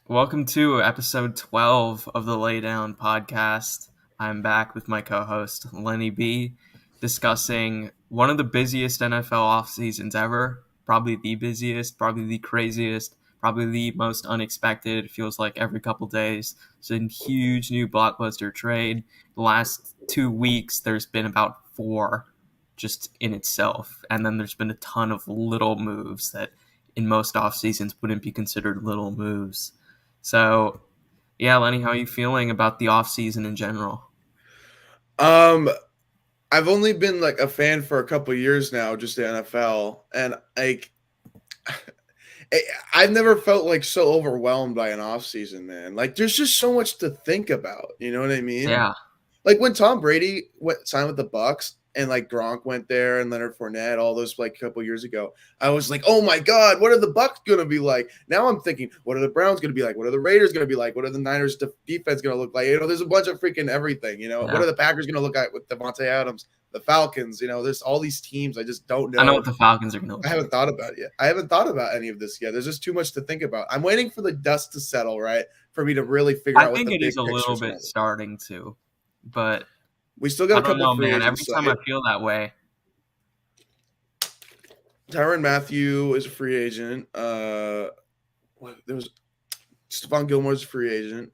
Welcome to episode 12 of the Lay Down podcast. I'm back with my co-host, Lenny B, discussing one of the busiest NFL off seasons ever. Probably the busiest, probably the craziest, probably the most unexpected. It feels like every couple days. It's a huge new blockbuster trade. The last 2 weeks, there's been about four just in itself. And then there's been a ton of little moves that in most off seasons wouldn't be considered little moves. So, yeah, Lenny, how are you feeling about the off season in general? Um, I've only been like a fan for a couple of years now, just the NFL, and I've never felt like so overwhelmed by an off season, man. Like, there's just so much to think about. You know what I mean? Yeah, Like when Tom Brady signed with the Bucks, and like Gronk went there, and Leonard Fournette, all those like a couple years ago, I was like, oh my god, what are the Bucks gonna be like? Now I'm thinking, what are the Browns gonna be like? What are the Raiders gonna be like? What are the Niners defense gonna look like? There's a bunch of freaking everything. What yeah. are the Packers gonna look like with Devonta Adams? The Falcons, there's all these teams. I just don't I know what know. the Falcons are going to I look haven't like. thought about it yet. I haven't thought about any of this yet. There's just too much to think about. I'm waiting for the dust to settle, right? For me to really figure I out what think the it is big a picture little is going bit to look. starting to, but We still I got a don't couple know, free man. agents. Every time I feel that way. Tyrann Mathieu is a free agent. There was Stephon Gilmore's a free agent.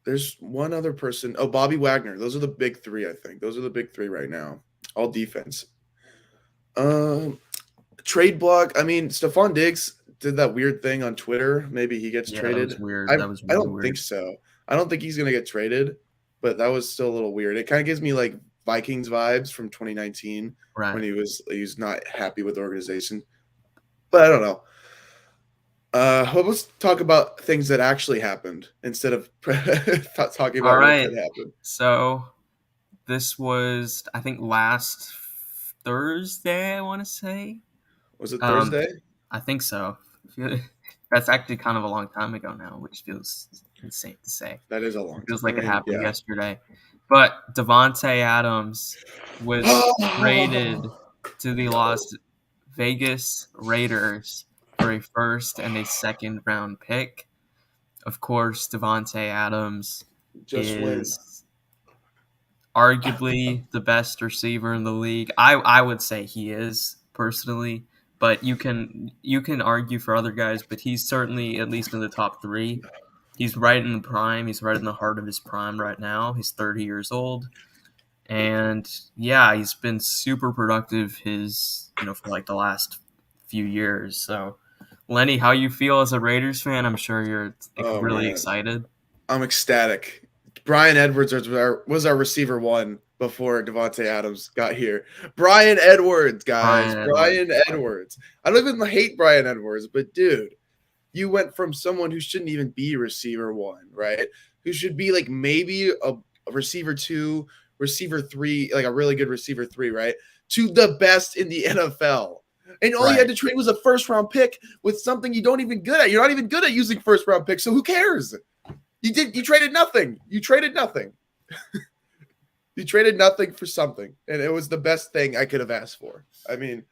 There's one other person. Oh, Bobby Wagner. Those are the big three, I think. Those are the big three right now. All defense. Trade block. I mean, Stephon Diggs did that weird thing on Twitter. Maybe he gets Yeah, that was traded. weird. I That was I really don't weird. think so. I don't think he's gonna get traded, but that was still a little weird. It kind of gives me like Vikings vibes from 2019 Right. when he was not happy with the organization. But I don't know. Let's talk about things that actually happened instead of talking All about what right. could happen. So, this was, I think, last Thursday, I want to say. Was it Um, Thursday? I think so. That's actually kind of a long time ago now, which feels insane to say. That is a It long time. feels I like it mean, happened yeah. yesterday. But Devonta Adams was traded to the Las Vegas Raiders for a first and a second round pick. Of course, Devonta Adams Just win. is arguably the best receiver in the league. I would say he is personally, but you can argue for other guys, but he's certainly at least in the top three. He's right in the prime. He's right in the heart of his prime right now. He's 30 years old. And yeah, he's been super productive for like the last few years. So, Lenny, how you feel as a Raiders fan? I'm sure you're Oh really man, excited. I'm ecstatic. Brian Edwards was our receiver one before Devonta Adams got here. Brian Edwards, guys. Brian Edwards. Brian Edwards. I don't even hate Brian Edwards, but dude, you went from someone who shouldn't even be receiver one, right? Who should be like maybe a receiver two, receiver three, like a really good receiver three, right? To the best in the NFL. And all you Right. had to trade was a first round pick with something you don't even good at. You're not even good at using first round picks, so who cares? You traded nothing. You traded nothing. You traded nothing for something. And it was the best thing I could have asked for. I mean,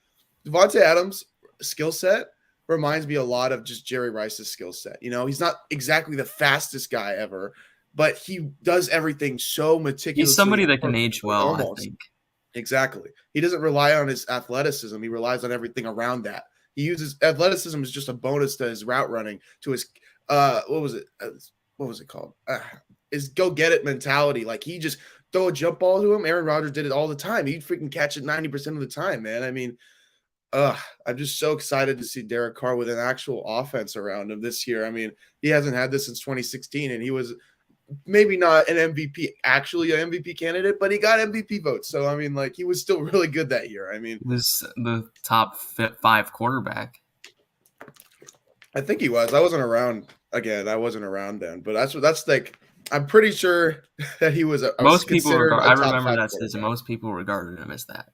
Devonta Adams' skill set reminds me a lot of just Jerry Rice's skill set. He's not exactly the fastest guy ever, but he does everything so He's meticulously somebody and that can age perfectly, well, I almost. think. Exactly. He doesn't rely on his athleticism. He relies on everything around that. He uses athleticism as just a bonus to his route running, to his what was it? What was it called? His go get it mentality. Like he just throw a jump ball to him. Aaron Rodgers did it all the time. He'd freaking catch it 90% of the time, man. I mean, I'm just so excited to see Derek Carr with an actual offense around him this year. I mean, he hasn't had this since 2016, and he was maybe not an MVP, actually an MVP candidate, but he got MVP votes. So, I mean, like, he was still really good that year. I mean, He was the top five quarterback. I think he was. I wasn't around again. I wasn't around then, but that's like, I'm pretty sure that he was Most people considered regard. a I top remember five that season. quarterback. Most people regarded him as that.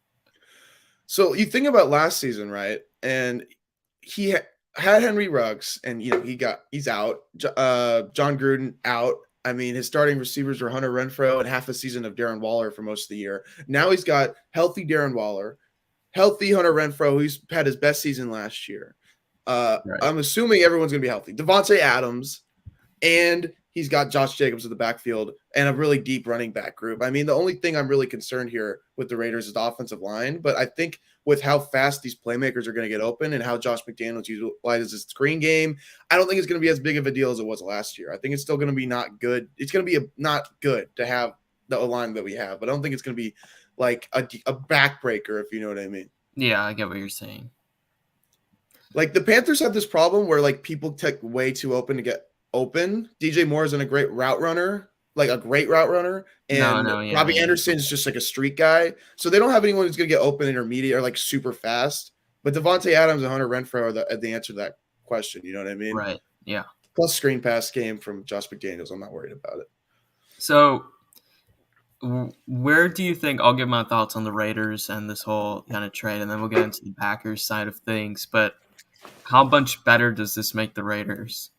So you think about last season, right? And he had Henry Ruggs, and he's out. John Gruden out. I mean, his starting receivers were Hunter Renfrow and half a season of Darren Waller for most of the year. Now he's got healthy Darren Waller, healthy Hunter Renfrow, who's had his best season last year. Right. I'm assuming everyone's going to be healthy. Devonta Adams, and he's got Josh Jacobs in the backfield and a really deep running back group. I mean, the only thing I'm really concerned here with the Raiders is the offensive line, but I think with how fast these playmakers are going to get open and how Josh McDaniels utilizes his screen game, I don't think it's going to be as big of a deal as it was last year. I think it's still going to be not good. It's going to be not good to have the line that we have, but I don't think it's going to be like a backbreaker, if you know what I mean. Yeah, I get what you're saying. Like the Panthers have this problem where like people take way too open to get open. DJ Moore isn't a great route runner, and No, yeah, Robbie yeah. Anderson's just like a street guy. So they don't have anyone who's going to get open intermediate or like super fast. But Devonta Adams and Hunter Renfrow are the answer to that question. You know what I mean? Right. Yeah. Plus screen pass game from Josh McDaniels. I'm not worried about it. So where do you think, I'll give my thoughts on the Raiders and this whole kind of trade, and then we'll get into the Packers side of things, but how much better does this make the Raiders?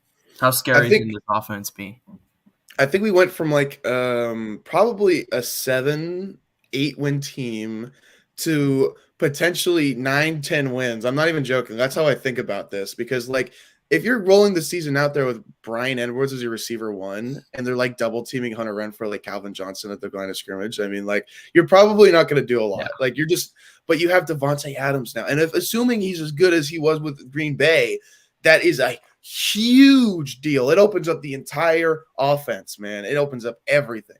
How scary can this offense be? I think we went from like probably a 7-8 win team to potentially 9-10 wins. I'm not even joking. That's how I think about this, because like if you're rolling the season out there with Brian Edwards as your receiver one, and they're like double teaming Hunter Renfrow like Calvin Johnson at the line of scrimmage, I mean, like you're probably not going to do a lot. Yeah. Like you're just, but you have Devonta Adams now, and if assuming he's as good as he was with Green Bay, that is a huge deal. It opens up the entire offense, man. It opens up everything.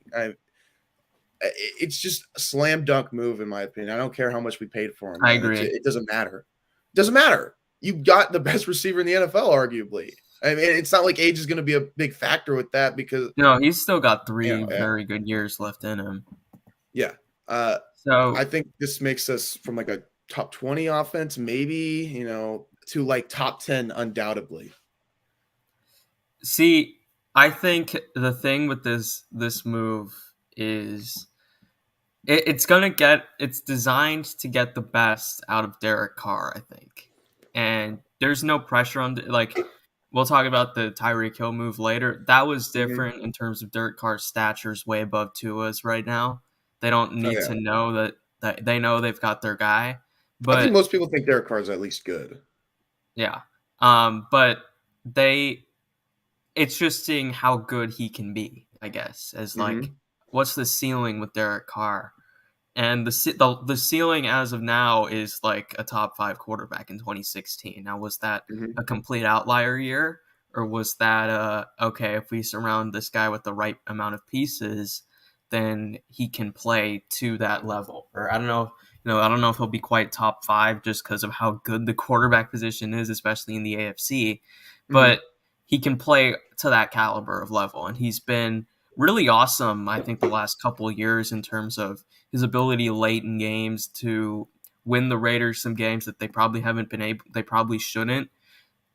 It's just a slam dunk move, in my opinion. I don't care how much we paid for him. I agree. It doesn't matter. It doesn't matter. You've got the best receiver in the NFL, arguably. I mean, it's not like age is going to be a big factor with that, because he's still got three very good years left in him. Yeah. So I think this makes us from like a top 20 offense, maybe, to like top 10, undoubtedly. See, I think the thing with this move is it's designed to get the best out of Derek Carr, I think. And there's no pressure on, like, we'll talk about the Tyreek Hill move later. That was different in terms of Derek Carr's stature is way above Tua's right now. They don't need to know that they know they've got their guy. But I think most people think Derek Carr's at least good. Yeah. But it's just seeing how good he can be, I guess, as like, what's the ceiling with Derek Carr? And the ceiling as of now is like a top 5 quarterback in 2016. Now, was that a complete outlier year, or was that okay, if we surround this guy with the right amount of pieces, then he can play to that level? Or I don't know. I don't know if he'll be quite top 5 just because of how good the quarterback position is, especially in the AFC. But he can play to that caliber of level, and he's been really awesome, I think, the last couple of years in terms of his ability late in games to win the Raiders some games that they probably haven't been able. They probably shouldn't.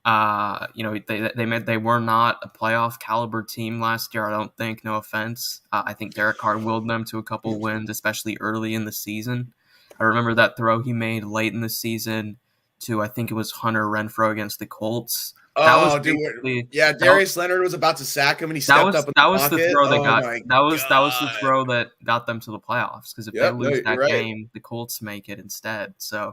They were not a playoff caliber team last year, I don't think. No offense. I think Derek Carr willed them to a couple wins, especially early in the season. I remember that throw he made late in the season to, I think it was Hunter Renfrow against the Colts. Darius Leonard was about to sack him, and he stepped up. That was the throw that got them to the playoffs. Because if they lose that game, the Colts make it instead. So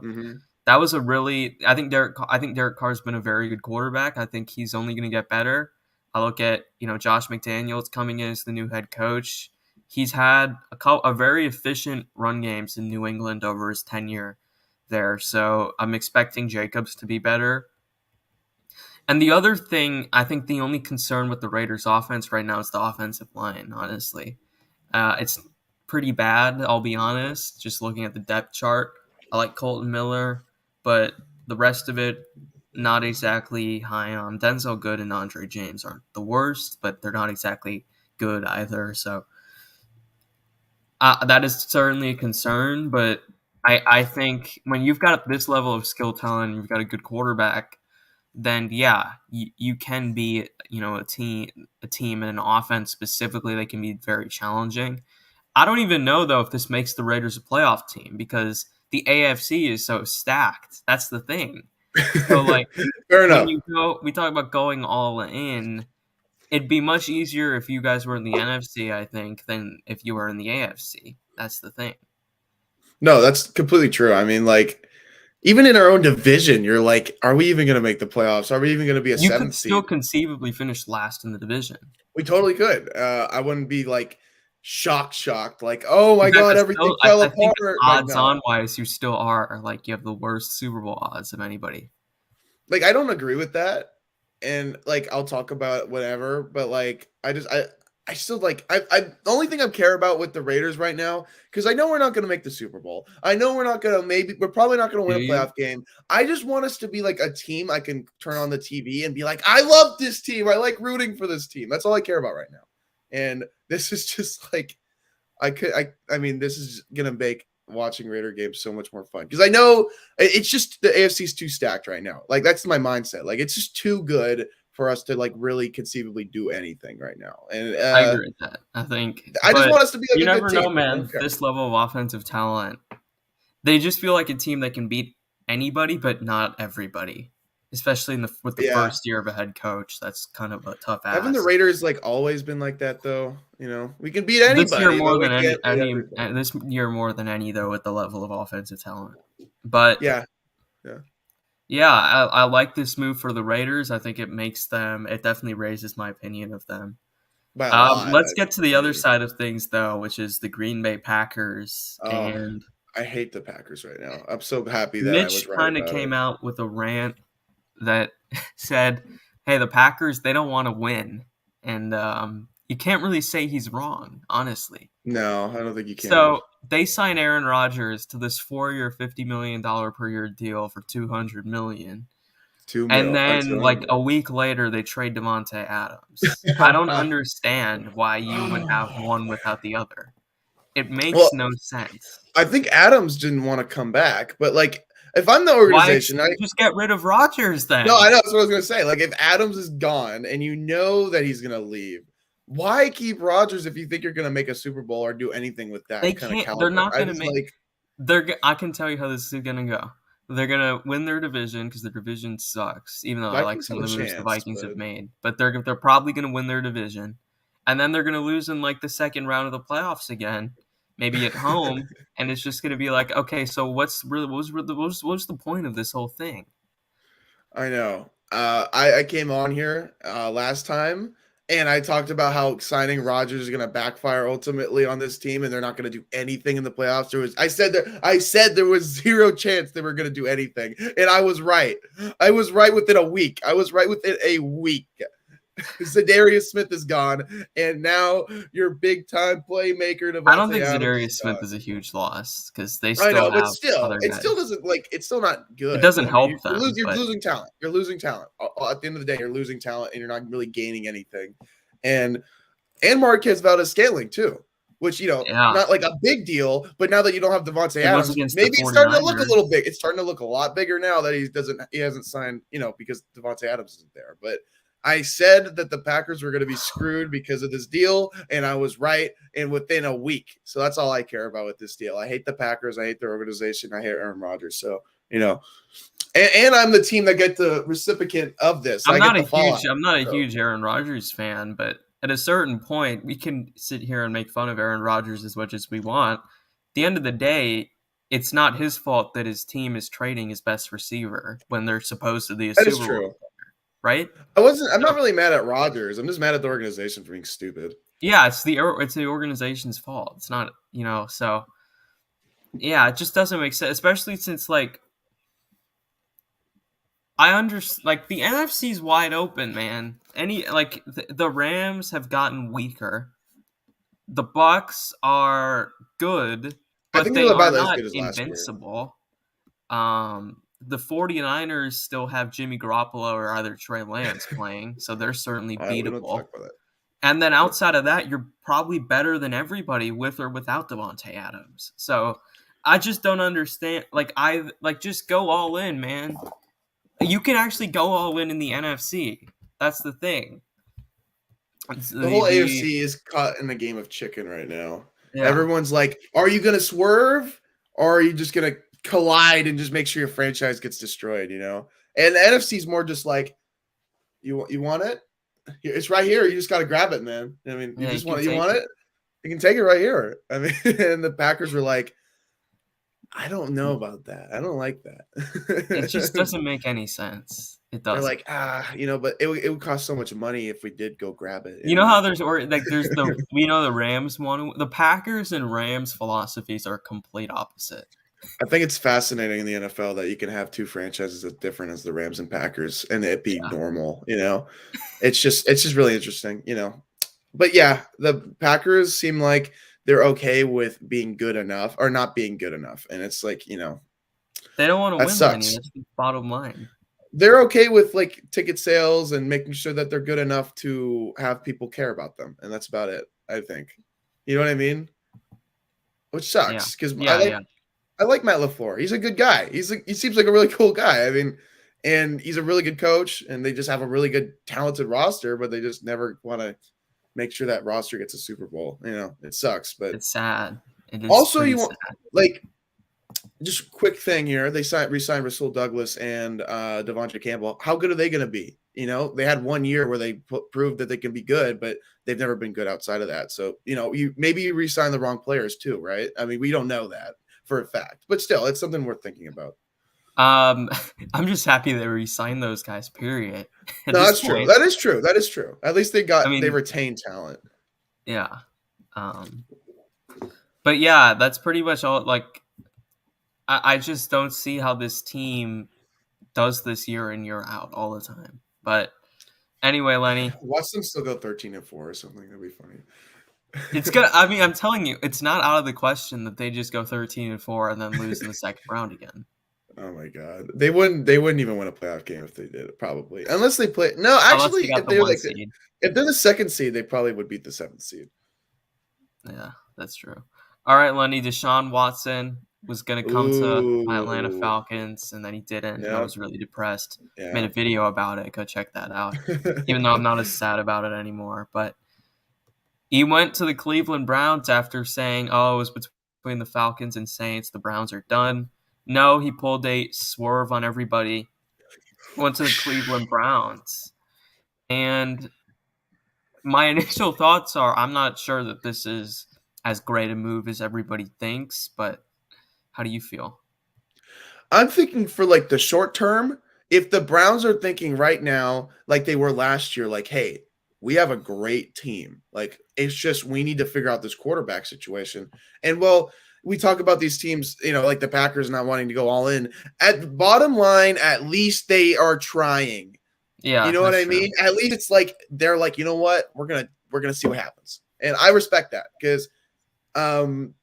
that was I think Derek Carr's been a very good quarterback. I think he's only going to get better. I look at Josh McDaniels coming in as the new head coach. He's had a very efficient run games in New England over his tenure there. So I'm expecting Jacobs to be better. And the other thing, I think the only concern with the Raiders offense right now is the offensive line, honestly. It's pretty bad, I'll be honest, just looking at the depth chart. I like Colton Miller, but the rest of it, not exactly high on. Denzel Good and Andre James aren't the worst, but they're not exactly good either. So that is certainly a concern, but I think when you've got this level of skill talent and you've got a good quarterback, then you can be a team and an offense specifically that can be very challenging. I don't even know though if this makes the Raiders a playoff team, because the AFC is so stacked. That's the thing. So like, fair enough. We talk about going all in. It'd be much easier if you guys were in the NFC, I think, than if you were in the AFC. That's the thing. No, that's completely true. I mean, like, even in our own division, you're like, are we even going to make the playoffs? Are we even going to be a You could seventh still seed? conceivably finish last in the division. We totally could. I wouldn't be like shocked. Like, oh my In fact, God, everything fell I think apart. Like, no. odds-on wise, you still are like you have the worst Super Bowl odds of anybody. Like, I don't agree with that. And like, I'll talk about it, whatever. But like, I still like, the only thing I care about with the Raiders right now, because I know we're not going to make the Super Bowl. I know we're probably not going to Do win a you? playoff game. I just want us to be like a team I can turn on the TV and be like, I love this team. I like rooting for this team. That's all I care about right now. And this is just like, I mean, this is going to make watching Raider games so much more fun because I know it's just the AFC's too stacked right now. Like that's my mindset. Like it's just too good for us to like really conceivably do anything right now. And I agree with that. I think, I just but want us to be you like a good never know, team. I man. don't care. This level of offensive talent, they just feel like a team that can beat anybody, but not everybody. Especially with the Yeah. first year of a head coach, that's kind of a tough Haven't the ask. Raiders like always been like that though? You know, we can beat This year anybody, more but we than can't beat any everything. this year more than any though with the level of offensive talent. But Yeah. Yeah. yeah, I like this move for the Raiders. I think it makes them. It definitely raises my opinion of them. By a lot. Let's get to the other side of things though, which is the Green Bay Packers. Oh, And I hate the Packers right now. I'm so happy that I Mitch was right kind of about came it. out with a rant that said, "Hey, the Packers, they don't want to win," and you can't really say he's wrong, honestly. No, I don't think you can. So they signed Aaron Rodgers to this 4-year, $50 million per year deal for $200 million, Two and mil. then like a 200 week later they trade Devonta Adams. I don't understand why you would have one without the other. It Well, makes no sense. I think Adams didn't want to come back, but like if I'm the Why organization, just get rid of Rodgers no, I then? know that's what I was gonna say. Like if Adams is gone and you know that he's gonna leave, why keep Rodgers if you think you're gonna make a Super Bowl or do anything with They that kind of can't. They're caliber? not I going to just make. like I can tell you how this is going to go. They're going to win their division because the division sucks. Even though I like Vikings some have a of the moves the chance, Vikings have but made, but they're probably going to win their division, and then they're going to lose in like the second round of the playoffs again, maybe at home, and it's just going to be like, okay, so what's the point of this whole thing? I know. I came on here last time and I talked about how signing Rodgers is going to backfire ultimately on this team, and they're not going to do anything in the playoffs. I said there was zero chance they were going to do anything, and I was right. I was right within a week. Zadarius Smith is gone, and now your big time playmaker I don't Devonta think Adams is Zadarius Smith gone. is a huge loss because they I still know, but have still, other it still guys. doesn't like it's still not It good. doesn't I mean, help them, you're but losing talent. You're losing talent. At the end of the day, you're losing talent, and you're not really gaining anything. And Marquez Valdez scaling too, which yeah, not like a big deal. But now that you don't have Devontae it was Adams, against the maybe it's starting to look a 49ers. little big. It's starting to look a lot bigger now that he hasn't signed, because Devontae Adams isn't there. But I said that the Packers were going to be screwed because of this deal, and I was right. And within a week, so that's all I care about with this deal. I hate the Packers. I hate their organization. I hate Aaron Rodgers. So and I'm the team that get the recipient of this. I get the fallout. I'm not a So huge Aaron Rodgers fan, but at a certain point, we can sit here and make fun of Aaron Rodgers as much as we want. At the end of the day, it's not his fault that his team is trading his best receiver when they're supposedly a that is Super Bowl, true. right? I'm So not really mad at Rodgers. I'm just mad at the organization for being stupid. yeah, it's the organization's fault. It's not, so yeah, it just doesn't make sense, especially since like I understand, like the NFC's wide open, man. The Rams have gotten weaker. The Bucks are good, I but think they they're are about as not good as last year. invincible. The 49ers still have Jimmy Garoppolo or either Trey Lance playing, so they're certainly All right, we don't beatable. talk about that. And then outside of that, you're probably better than everybody with or without Devonta Adams. So I just don't understand. Just go all in, man. You can actually go all in the NFC. That's the thing. The whole AFC is caught in a game of chicken right now. Yeah. Everyone's like, are you going to swerve or are you just going to collide and just make sure your franchise gets destroyed, And the NFC is more just like, you want it? It's right here. You just got to grab it, man. I mean, Yeah, you want it? You can take it right here. I mean, and the Packers were like, I don't know about that. I don't like It just that. doesn't make any sense. It They're doesn't. like, but it would cost so much money if we did go grab it, You know how there's the we know the Rams one, the Packers and Rams philosophies are complete opposite. I think it's fascinating in the NFL that you can have two franchises as different as the Rams and Packers and it be Yeah. normal, It's just really interesting. But yeah, the Packers seem like they're okay with being good enough or not being good enough. And it's like, They don't want to that win, Lenny. sucks. That's the bottom line. They're okay with like ticket sales and making sure that they're good enough to have people care about them. And that's about it, I think. You know what I mean? Which Yeah. sucks because I Yeah, like yeah. I like Matt LaFleur. He's a good guy. He seems like a really cool guy. I mean, and he's a really good coach, and they just have a really good, talented roster, but they just never want to make sure that roster gets a Super Bowl. It sucks. But It's sad. It is also, pretty you want sad. like just quick thing here. They re-signed Rasul Douglas and Devonta Campbell. How good are they going to be? They had 1 year where they proved that they can be good, but they've never been good outside of that. So, you re-sign the wrong players too, right? I mean, we don't know that for a fact, but still, it's something worth thinking about. Um, I'm just happy they re-signed those guys. Period. At No, this that's true. point, That is true. That is true. At least I they mean, retained talent. yeah. Um, but yeah, that's pretty much all. Like, I just don't see how this team does this year in year out all the time. But anyway, Lenny, Watch them still go 13-4 or something. That'd be funny. it's gonna. I mean, I'm telling you, it's not out of the question that they just go 13-4 and then lose in the second round again. Oh my god, they wouldn't even win a playoff game if they did it. Probably, unless they play. No, Unless actually, they got if the they're one like seed. if they're the second seed, they probably would beat the seventh seed. Yeah, that's true. All right, Lenny, Deshaun Watson was going to come to my Atlanta Ooh, Falcons, and then he didn't, and I yeah, was really depressed. Made yeah. a video about it. Go check that out. Even though I'm not as sad about it anymore. But he went to the Cleveland Browns after saying, oh, it was between the Falcons and Saints. The Browns are done. No, he pulled a swerve on everybody. Went to the Cleveland Browns. And my initial thoughts are I'm not sure that this is as great a move as everybody thinks, but how do you feel? I'm thinking for like the short term, if the Browns are thinking right now, like they were last year, like, hey, we have a great team. Like, it's just we need to figure out this quarterback situation. And we talk about these teams, like the Packers not wanting to go all in. At bottom line, at least they are trying. You Yeah, know what that's I true. mean? At least it's like they're like, you know what? We're gonna see what happens. And I respect that because um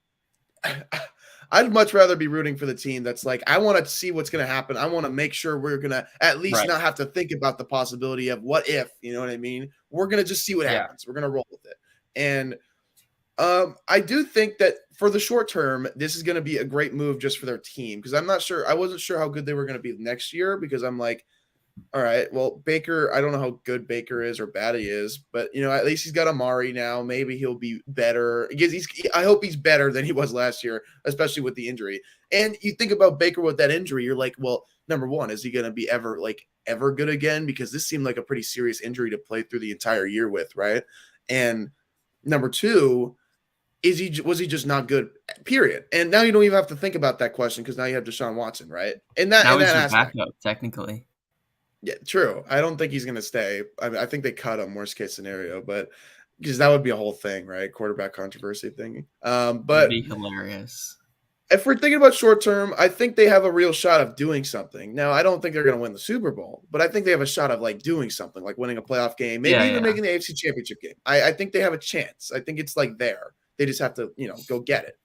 I'd much rather be rooting for the team that's like, I want to see what's going to happen. I want to make sure we're going to at least Right. not have to think about the possibility of what if, you know what I mean? We're going to just see what Yeah. happens. We're going to roll with it. And I do think that for the short term, this is going to be a great move just for their team because I wasn't sure how good they were going to be next year because I'm like, all right. Well, Baker, I don't know how good Baker is or bad he is, but at least he's got Amari now. Maybe he'll be better. I hope he's better than he was last year, especially with the injury. And you think about Baker with that injury, you're like, well, number one, is he going to be ever good again? Because this seemed like a pretty serious injury to play through the entire year with, right? And number two, was he just not good? Period. And now you don't even have to think about that question because now you have Deshaun Watson, right? And that Now in he's that your aspect. backup, technically. Yeah, true. I don't think he's going to stay. I think they cut him, worst case scenario, but because that would be a whole thing, right? Quarterback controversy thing. It'd But be hilarious. if we're thinking about short term, I think they have a real shot of doing something. Now, I don't think they're going to win the Super Bowl, but I think they have a shot of like doing something, like winning a playoff game, maybe Yeah, even yeah. making the AFC Championship game. I think they have a chance. I think it's like there. They just have to, go get it.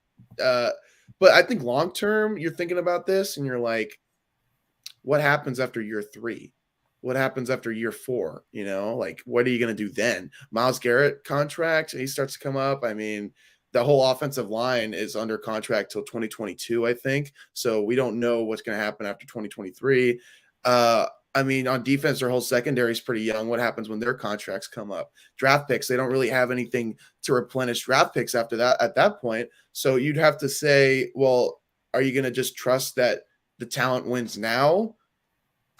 But I think long term, you're thinking about this and you're like, what happens after year 3? What happens after year 4? Like what are you going to do then? Myles Garrett contract, he starts to come up. I mean, the whole offensive line is under contract till 2022, I think. So we don't know what's going to happen after 2023. I mean, on defense, their whole secondary is pretty young. What happens when their contracts come up? Draft picks, they don't really have anything to replenish draft picks after that at that point. So you'd have to say, well, are you going to just trust that the talent wins now?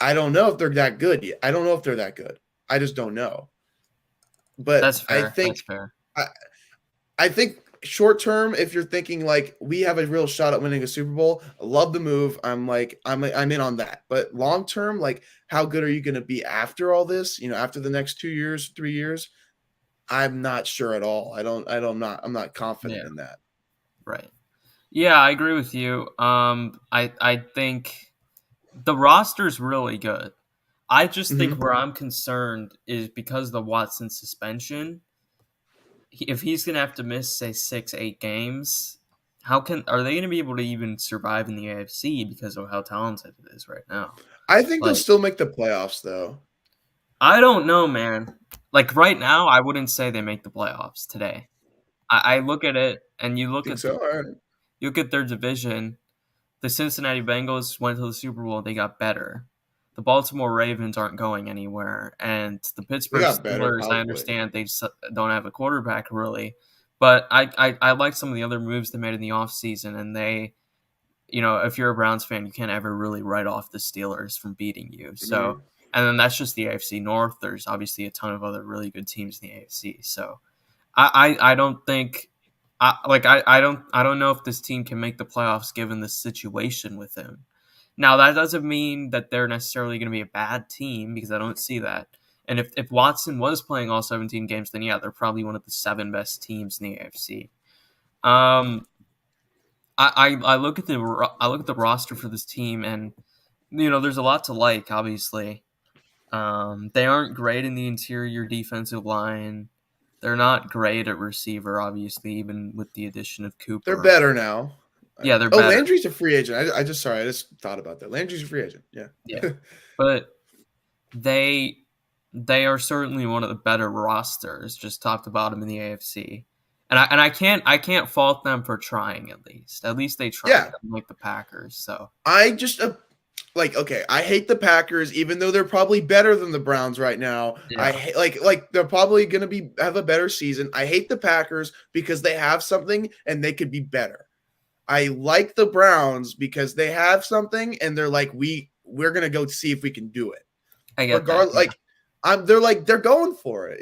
I don't know if they're that good yet. I don't know if they're that good. I just don't know. But That's fair. That's fair. I, I think short term, if you're thinking like we have a real shot at winning a Super Bowl, I love the move. I'm in on that. But long term, like how good are you going to be after all this? After the next 2 years, 3 years, I'm not sure at all. I'm not confident Yeah, in that. right. Yeah, I agree with you. I think the roster's really good. I just think Mm-hmm. where I'm concerned is because of the Watson suspension. If he's gonna have to miss, say, 6, 8 games, are they gonna be able to even survive in the AFC because of how talented it is right now? I think they'll Like, still make the playoffs though. I don't know, man. Like right now, I wouldn't say they make the playoffs today. I look at it, and Think so? All right. you look at their division. The Cincinnati Bengals went to the Super Bowl. They got better. The Baltimore Ravens aren't going anywhere, and the They Pittsburgh got better, Steelers. I probably. understand they just don't have a quarterback really, but I like some of the other moves they made in the offseason, and they, if you're a Browns fan, you can't ever really write off the Steelers from beating you. So, Mm-hmm. and then that's just the AFC North. There's obviously a ton of other really good teams in the AFC. So I don't think I don't know if this team can make the playoffs given the situation with him. Now that doesn't mean that they're necessarily going to be a bad team because I don't see that. And if Watson was playing all 17 games, then yeah, they're probably one of the 7 best teams in the AFC. Um, I look at the roster for this team, and there's a lot to like. Obviously, they aren't great in the interior defensive line. They're not great at receiver, obviously, even with the addition of They're Cooper. better now. Yeah, they're Oh, better. Landry's a free agent. I just thought about that. Landry's a free agent. Yeah. Yeah, but they they are certainly one of the better rosters, just top to bottom in the AFC. And I can't fault them for trying at least. At least they tried, Yeah. unlike the Packers. So I just okay, I hate the Packers, even though they're probably better than the Browns right now. I yeah, hate, like they're probably gonna have a better season. I hate the Packers because they have something and they could be better. I like the Browns because they have something and they're like we're gonna go see if we can do it. I get that. Regardless, Yeah, they're going for it.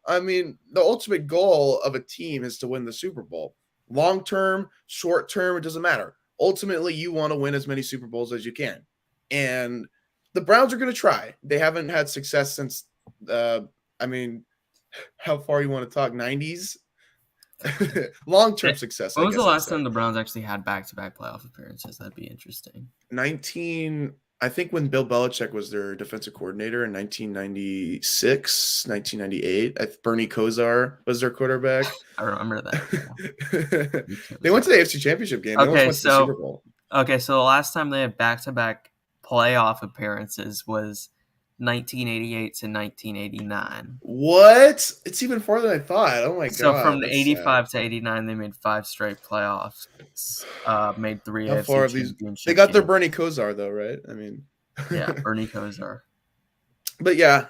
I mean, the ultimate goal of a team is to win the Super Bowl. Long term, short term, it doesn't matter. Ultimately, you want to win as many Super Bowls as you can. And the Browns are going to try. They haven't had success since I mean, how far you want to talk? 90s? Long term success, when I was the guess I'd last say. time the Browns actually had back-to-back playoff appearances? That'd be interesting. 19 I think when Bill Belichick was their defensive coordinator in 1996, 1998, Bernie Kosar was their quarterback. I remember that. Yeah. They went to the AFC Championship game. They almost Okay, went to the Super so Bowl. so the last time they had back-to-back playoff appearances was 1988 to 1989. What? It's even farther than I thought. Oh my So god, from that's sad. 85 to 89, they made 5 straight playoffs. Made 3 How far AFC have these? They championship got their games. Bernie Kosar though, right? I mean, Yeah, Bernie Kosar. but yeah,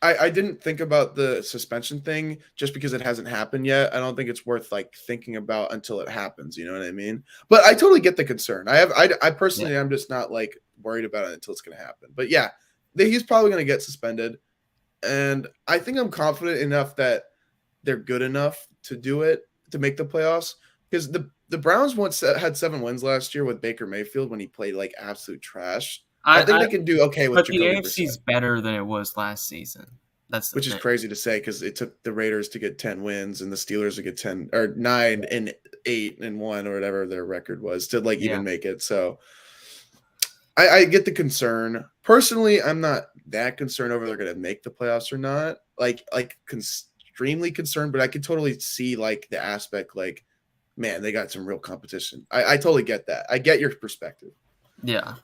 I didn't think about the suspension thing just because it hasn't happened yet. I don't think it's worth like thinking about until it happens. You know what I mean? But I totally get the concern. I Yeah, personally, I'm just not like worried about it until it's going to happen. But yeah, he's probably going to get suspended, and I think I'm confident enough that they're good enough to do it to make the playoffs because the Browns once had 7 wins last year with Baker Mayfield when he played like absolute trash. I think I they can do okay with but the Jacoby AFC Brissett. is better than it was last season. That's the Which is thing. crazy to say because it took the Raiders to get 10 wins and the Steelers to get 10 or 9-8-1 or whatever their record was to like Yeah, even make it. So I get the concern. Personally, I'm not that concerned over they're going to make the playoffs or not. Extremely concerned, but I could totally see like the aspect like, man, they got some real competition. I totally get that. I get your perspective. yeah.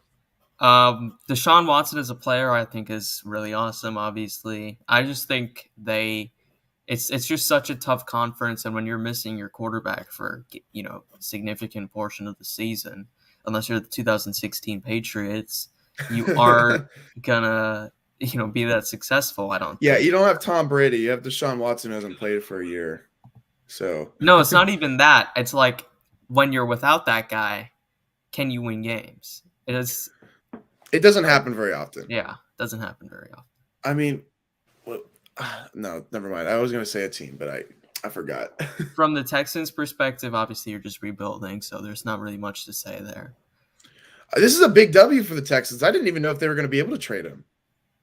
Deshaun Watson as a player, I think, is really awesome. Obviously, I just think it's just such a tough conference, and when you're missing your quarterback for significant portion of the season, unless you're the 2016 Patriots, you aren't gonna be that successful. I don't Yeah, think. you don't have Tom Brady. You have Deshaun Watson who hasn't played for a year. So No, it's not even that. It's like when you're without that guy, can you win games? It is. it doesn't happen very often. Yeah, doesn't happen very often. I mean, well, no, never mind. I was going to say a team, but I forgot. From the Texans' perspective, obviously you're just rebuilding, so there's not really much to say there. This is a big W for the Texans. I didn't even know if they were going to be able to trade him.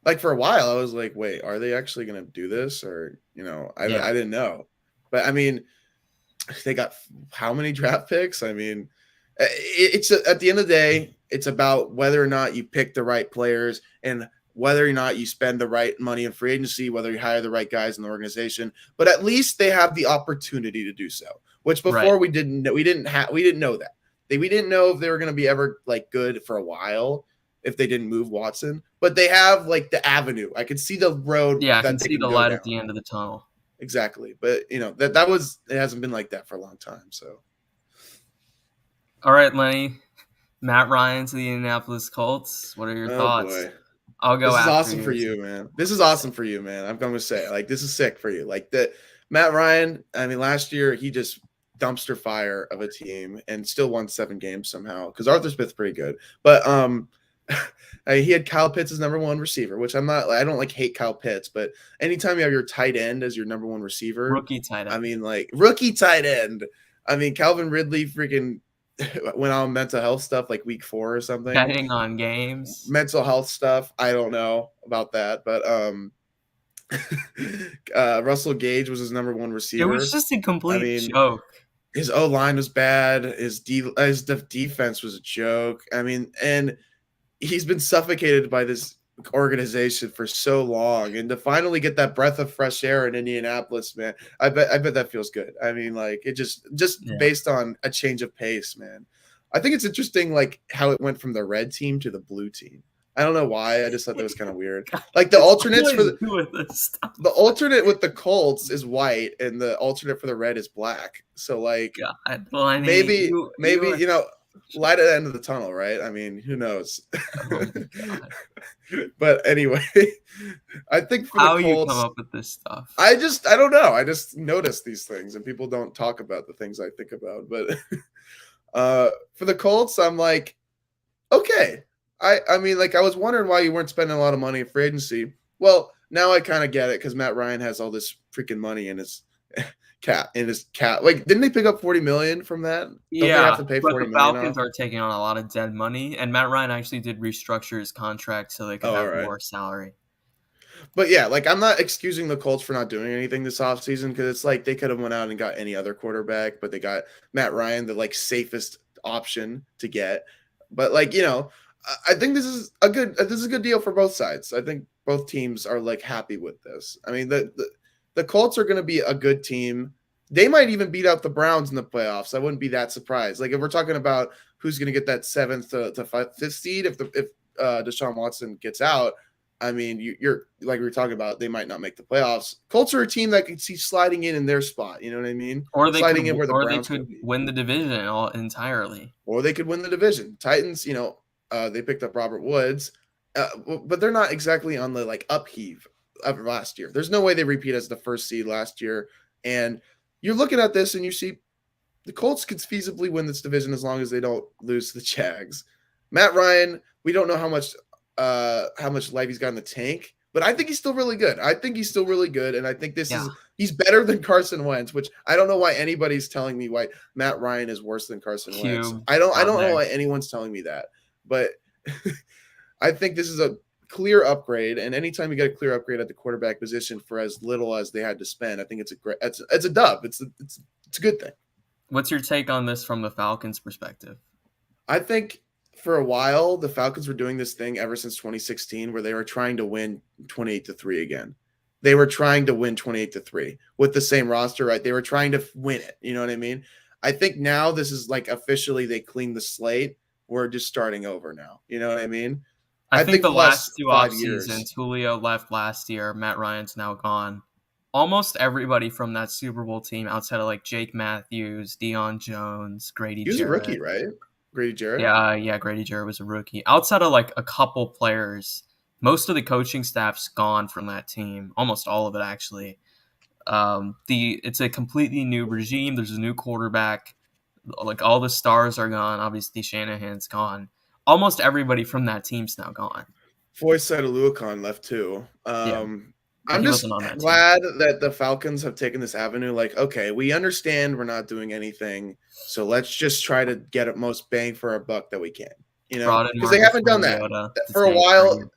Like for a while, I was like, wait, are they actually going to do this? Or, I didn't know. But I mean, they got how many draft picks? I mean, it's at the end of the day, it's about whether or not you pick the right players and whether or not you spend the right money in free agency, whether you hire the right guys in the organization. But at least they have the opportunity to do so, which before we didn't know that. We didn't know if they were going to be ever like good for a while if they didn't move Watson, but they have like the avenue. I can see the road. Yeah, I can see the light at the end of the tunnel. Exactly. But it hasn't been like that for a long time. So. All right, Lenny, Matt Ryan to the Indianapolis Colts. What are your thoughts? Boy. I'll go. This is awesome for you, man. This is awesome for you, man. I'm going to say, like, this is sick for you. Like Matt Ryan, I mean, last year he just dumpster fire of a team and still won 7 games somehow because Arthur Smith's pretty good. But he had Kyle Pitts as number 1 receiver, which I don't like hate Kyle Pitts, but anytime you have your tight end as your number 1 receiver, rookie tight end. I mean, like rookie tight end. I mean, Calvin Ridley freaking went on mental health stuff like week 4 or something. Betting on games. Mental health stuff. I don't know about that, but Russell Gage was his number 1 receiver. It was just a complete joke. His O-line was bad. His defense was a joke. I mean, and he's been suffocated by this organization for so long, and to finally get that breath of fresh air in Indianapolis, man, I bet that feels good. I mean, like it just based on a change of pace, man. I think it's interesting, like how it went from the red team to the blue team. I don't know why. I just thought that was kind of weird. Like the alternates for the alternate with the Colts is white, and the alternate for the red is black. So like, God, Lenny, maybe light at the end of the tunnel, right? I mean, who knows? Oh but anyway, I think for how the Colts, you come up with this stuff. I don't know. I just notice these things, and people don't talk about the things I think about. But for the Colts, I'm like, okay. I mean, like I was wondering why you weren't spending a lot of money in free agency. Well, now I kind of get it because Matt Ryan has all this freaking money in his cap. Like, didn't they pick up $40 million from that? Don't they have to pay but $40 the million Falcons off? are taking on a lot of dead money, and Matt Ryan actually did restructure his contract so they could have more salary. But yeah, like I'm not excusing the Colts for not doing anything this offseason because it's like they could have went out and got any other quarterback, but they got Matt Ryan, the like safest option to get. But like, I think this is a good deal for both sides. I think both teams are like happy with this. I mean, the Colts are going to be a good team. They might even beat out the Browns in the playoffs. I wouldn't be that surprised. Like if we're talking about who's going to get that 7th to 5th seed, if Deshaun Watson gets out, I mean, you're like we were talking about, they might not make the playoffs. Colts are a team that could see sliding in their spot. You know what I mean? Or they sliding in where the Browns could win the division entirely. Or they could win the division. Titans, they picked up Robert Woods, but they're not exactly on the like upheave of last year. There's no way they repeat as the 1st seed last year. And you're looking at this and you see the Colts could feasibly win this division as long as they don't lose to the Jags. Matt Ryan, we don't know how much life he's got in the tank, but I think he's still really good. And I think he's better than Carson Wentz, which I don't know why anybody's telling me why Matt Ryan is worse than Carson Wentz. I don't know why anyone's telling me that. But I think this is a clear upgrade, and anytime you get a clear upgrade at the quarterback position for as little as they had to spend, I think it's a dub. It's a good thing. What's your take on this from the Falcons' perspective? I think for a while the Falcons were doing this thing ever since 2016 where they were trying to win 28-3 again. They were trying to win 28-3 with the same roster, right? They were trying to win it. You know what I mean? I think now this is like officially they cleaned the slate. We're just starting over now. You know what I mean? I think the last 2 off seasons, Julio left last year. Matt Ryan's now gone. Almost everybody from that Super Bowl team outside of like Jake Matthews, Deion Jones, Grady Jarrett. He was a rookie, right? Grady Jarrett? Yeah, Grady Jarrett was a rookie. Outside of like a couple players, most of the coaching staff's gone from that team. Almost all of it, actually. It's a completely new regime. There's a new quarterback. Like all the stars are gone. Obviously, Shanahan's gone. Almost everybody from that team's now gone. Foyce Aluakon left too. but I'm he just wasn't on that team. glad that the Falcons have taken this avenue. Like, okay, we understand we're not doing anything, so let's just try to get the most bang for our buck that we can. Brought in Because they Marcus haven't done that Mariota to for a tank for a while. year.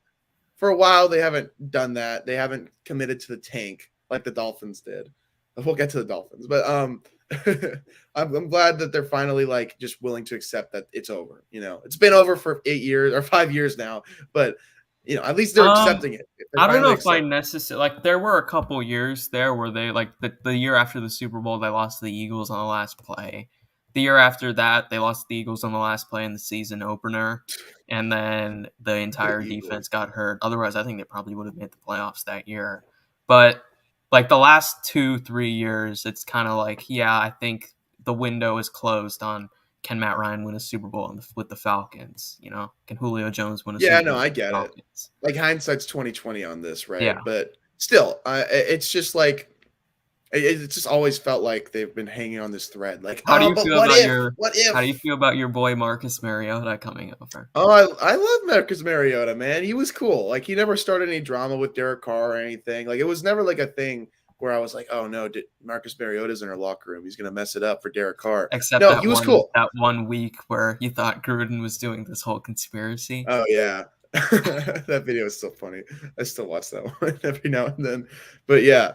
For a while, they haven't done that. They haven't committed to the tank like the Dolphins did. We'll get to the Dolphins, but I'm glad that they're finally like just willing to accept that it's over. It's been over for 8 years or 5 years now, but at least they're accepting it. They're I don't know finally if I accepting. necessarily like. There were a couple years there where they like the year after the Super Bowl they lost to the Eagles on the last play. The year after that they lost to the Eagles on the last play in the season opener, and then the The entire defense Eagles. got hurt. Otherwise, I think they probably would have made the playoffs that year. But like the last 2-3 years, it's kind of like I think the window is closed on can Matt Ryan win a Super Bowl with the Falcons? Can Julio Jones win a Yeah, Super no, Bowl I with the get it. Falcons? Like hindsight's 2020 on this, right? Yeah. But still, it's just like it's just always felt like they've been hanging on this thread. Like, How do oh, you but feel what about if? your What How do you if? feel about your boy Marcus Mariota coming over? Oh, I love Marcus Mariota, man. He was cool. Like he never started any drama with Derek Carr or anything. Like it was never like a thing where I was like, oh no, Marcus Mariota's in our locker room. He's gonna mess it up for Derek Carr. Except No, that he was one cool. that 1 week where you thought Gruden was doing this whole conspiracy. Oh yeah. That video is so funny. I still watch that one every now and then. But yeah,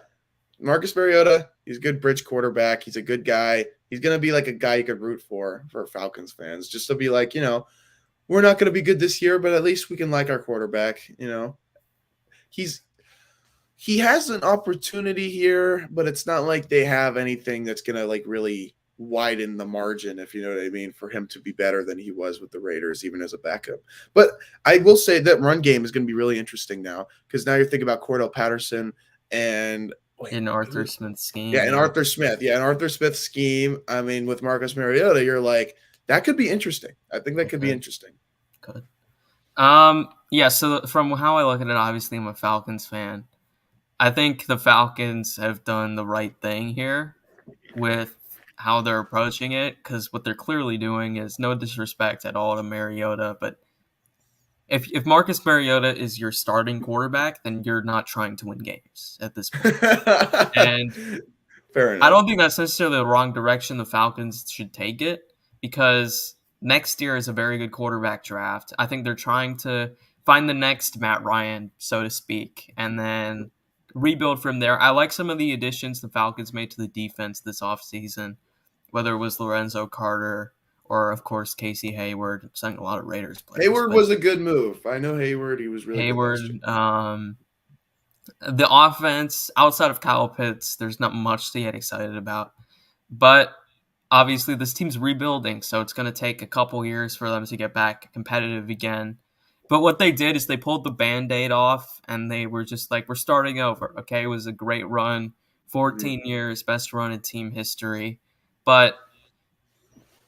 Marcus Mariota, he's a good bridge quarterback. He's a good guy. He's going to be like a guy you could root for Falcons fans, just to be like, we're not going to be good this year, but at least we can like our quarterback. He has an opportunity here, but it's not like they have anything that's going to like really widen the margin, if you know what I mean, for him to be better than he was with the Raiders, even as a backup. But I will say that run game is going to be really interesting now because now you're thinking about Cordell Patterson and In Arthur Smith's scheme. yeah, and Arthur Smith. Yeah, and Arthur Smith's scheme. I mean, with Marcus Mariota, you're like, that could be interesting. I think that could be interesting. Good. Yeah, so from how I look at it, obviously I'm a Falcons fan. I think the Falcons have done the right thing here with how they're approaching it, because what they're clearly doing is, no disrespect at all to Mariota, but if Marcus Mariota is your starting quarterback, then you're not trying to win games at this point. And fair enough. I don't think that's necessarily the wrong direction the Falcons should take it, because next year is a very good quarterback draft. I think they're trying to find the next Matt Ryan, so to speak, and then rebuild from there. I like some of the additions the Falcons made to the defense this offseason, whether it was Lorenzo Carter or, of course, Casey Hayward. Signing a lot of Raiders players. Hayward was a good move. I know Hayward. He was really good. Hayward. The offense, outside of Kyle Pitts, there's not much to get excited about. But obviously, this team's rebuilding, so it's going to take a couple years for them to get back competitive again. But what they did is they pulled the Band-Aid off, and they were just like, we're starting over. Okay, it was a great run. 14 years, best run in team history. But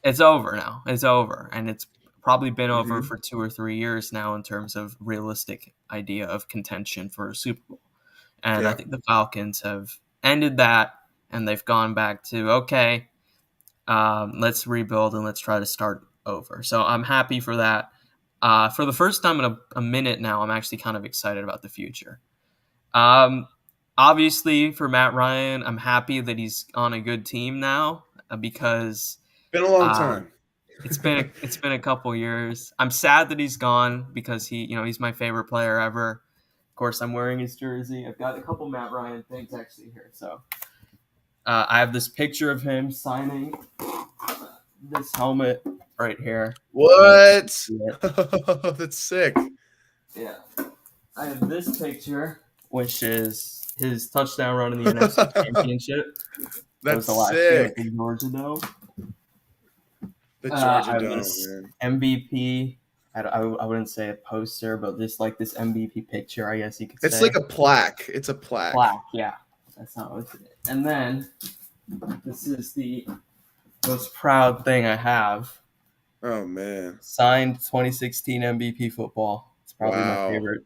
it's over now. It's over. And it's probably been over for 2 or 3 years now in terms of realistic idea of contention for a Super Bowl. And I think the Falcons have ended that, and they've gone back to, okay, let's rebuild and let's try to start over. So I'm happy for that. For the first time in a minute now, I'm actually kind of excited about the future. Obviously, for Matt Ryan, I'm happy that he's on a good team now because been a long time. It's been a couple years. I'm sad that he's gone because he's my favorite player ever. Of course, I'm wearing his jersey. I've got a couple Matt Ryan things actually here. So I have this picture of him signing this helmet right here. What? That's sick. Yeah. I have this picture, which is his touchdown run in the NFC Championship. That was the last year at the Georgia Dome. The Georgia Dome, man. MVP. I wouldn't say a poster, but this MVP picture, I guess you could say. It's like a plaque. It's a plaque. Plaque, yeah. That's not what it is. And then this is the most proud thing I have. Oh, man. Signed 2016 MVP football. It's probably my favorite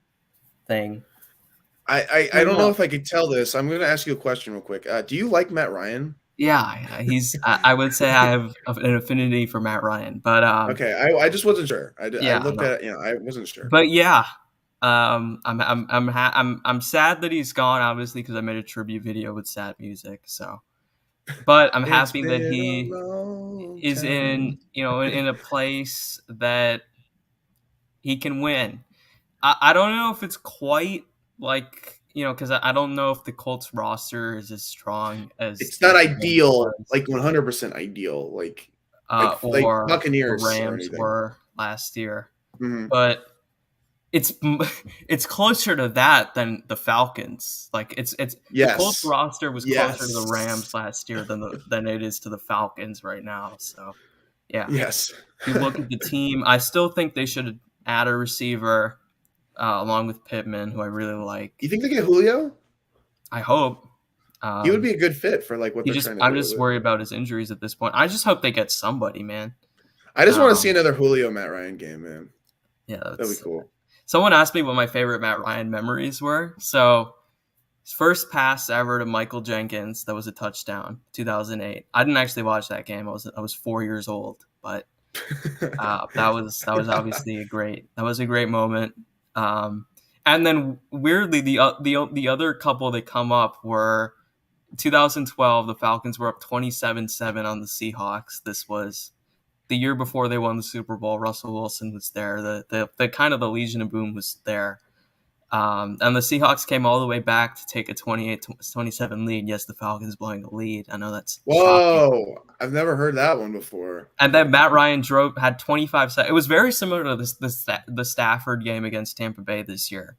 thing. I don't know if I could tell this. I'm going to ask you a question real quick. Do you like Matt Ryan? Yeah, he's. I would say I have an affinity for Matt Ryan, but okay, I just wasn't sure. I looked at it. I wasn't sure. But yeah, I'm sad that he's gone, obviously, because I made a tribute video with sad music. So, but I'm It's happy that been a he long is in, time. in a place that he can win. I don't know if it's quite like, because I don't know if the Colts roster is as strong as It's not Tampa Bay's ideal, was, like 100% ideal, like or the Buccaneers or Rams anything. were last year. Mhm. But it's it's closer to that than the Falcons. Like it's the Colts Yes. roster was closer to the Rams Yes. last year than it is to the Falcons right now. So yeah, Yes. if you look at the team, I still think they should add a receiver along with Pittman, who I really You like. think they get Julio? I hope. He would Um, be a good fit for like what he they're just trying to I'm do just with. worried about his injuries at this point. I just hope they get somebody, man. I just want to see Um, another Julio Matt Ryan game, man. yeah, That'd be that's. cool. Someone asked me what my favorite Matt Ryan memories were. So his first pass ever to Michael Jenkins, that was a touchdown, 2008. I didn't actually watch that game. I was 4 years old, but that was obviously a great moment. Um, and then weirdly, the other couple that come up were 2012. The Falcons were up 27-7 on the Seahawks. This was the year before they won the Super Bowl. Russell Wilson was there. The kind of the Legion of Boom was there. And the Seahawks came all the way back to take a 28-27 lead. Yes, the Falcons blowing the lead. I know that's shocking. Whoa, I've never heard that one before. And then Matt Ryan had 25 seconds. It was very similar to the Stafford game against Tampa Bay this year.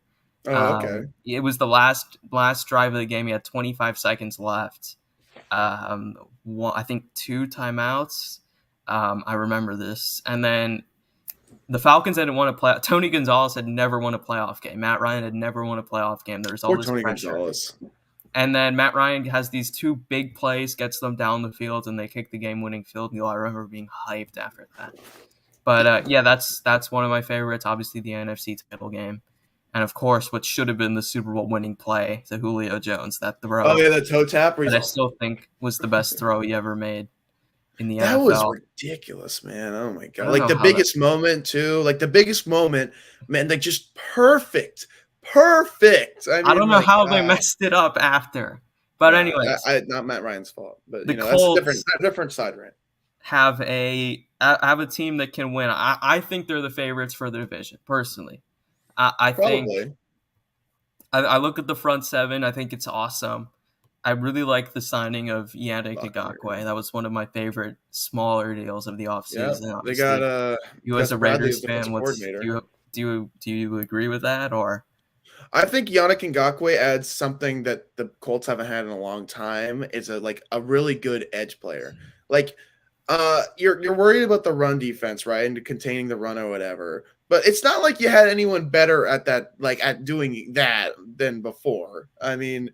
Oh, okay. It was the last drive of the game. He had 25 seconds left. I think 2 timeouts. I remember this. And then the Falcons hadn't won a play. Tony Gonzalez had never won a playoff game. Matt Ryan had never won a playoff game. There was all Poor this Tony pressure. Gonzalez. And then Matt Ryan has these 2 big plays, gets them down the field, and they kick the game-winning field goal. I remember being hyped after that. But yeah, that's one of my favorites. Obviously, the NFC title game, and of course, what should have been the Super Bowl winning play to Julio Jones, that Oh throw yeah, the toe tap. that I still think was the best throw he ever made in the That was NFL. ridiculous, man. Oh my I god! don't Like know the how that. biggest moment too. Like the biggest moment, man. Like just perfect, perfect. I I don't mean, know like how they messed it up after. But yeah, anyways, not Matt Ryan's fault, but the that's a different Colts different side rant. have a team that can win. I think they're the favorites for the division. Personally, I think Probably. I look at the front seven. I think it's awesome. I really like the signing of Yannick Buckner. Ngakoue. That was one of my favorite smaller deals of the Yeah, offseason. they got Obviously, you as Gus a Bradley as Raiders fan, defensive what's coordinator. do you agree with that or? I think Yannick Ngakoue adds something that the Colts haven't had in a long time. It's a really good edge player. Like you're worried about the run defense, right? And containing the run or whatever. But it's not like you had anyone better at that, like at doing that than before. I mean,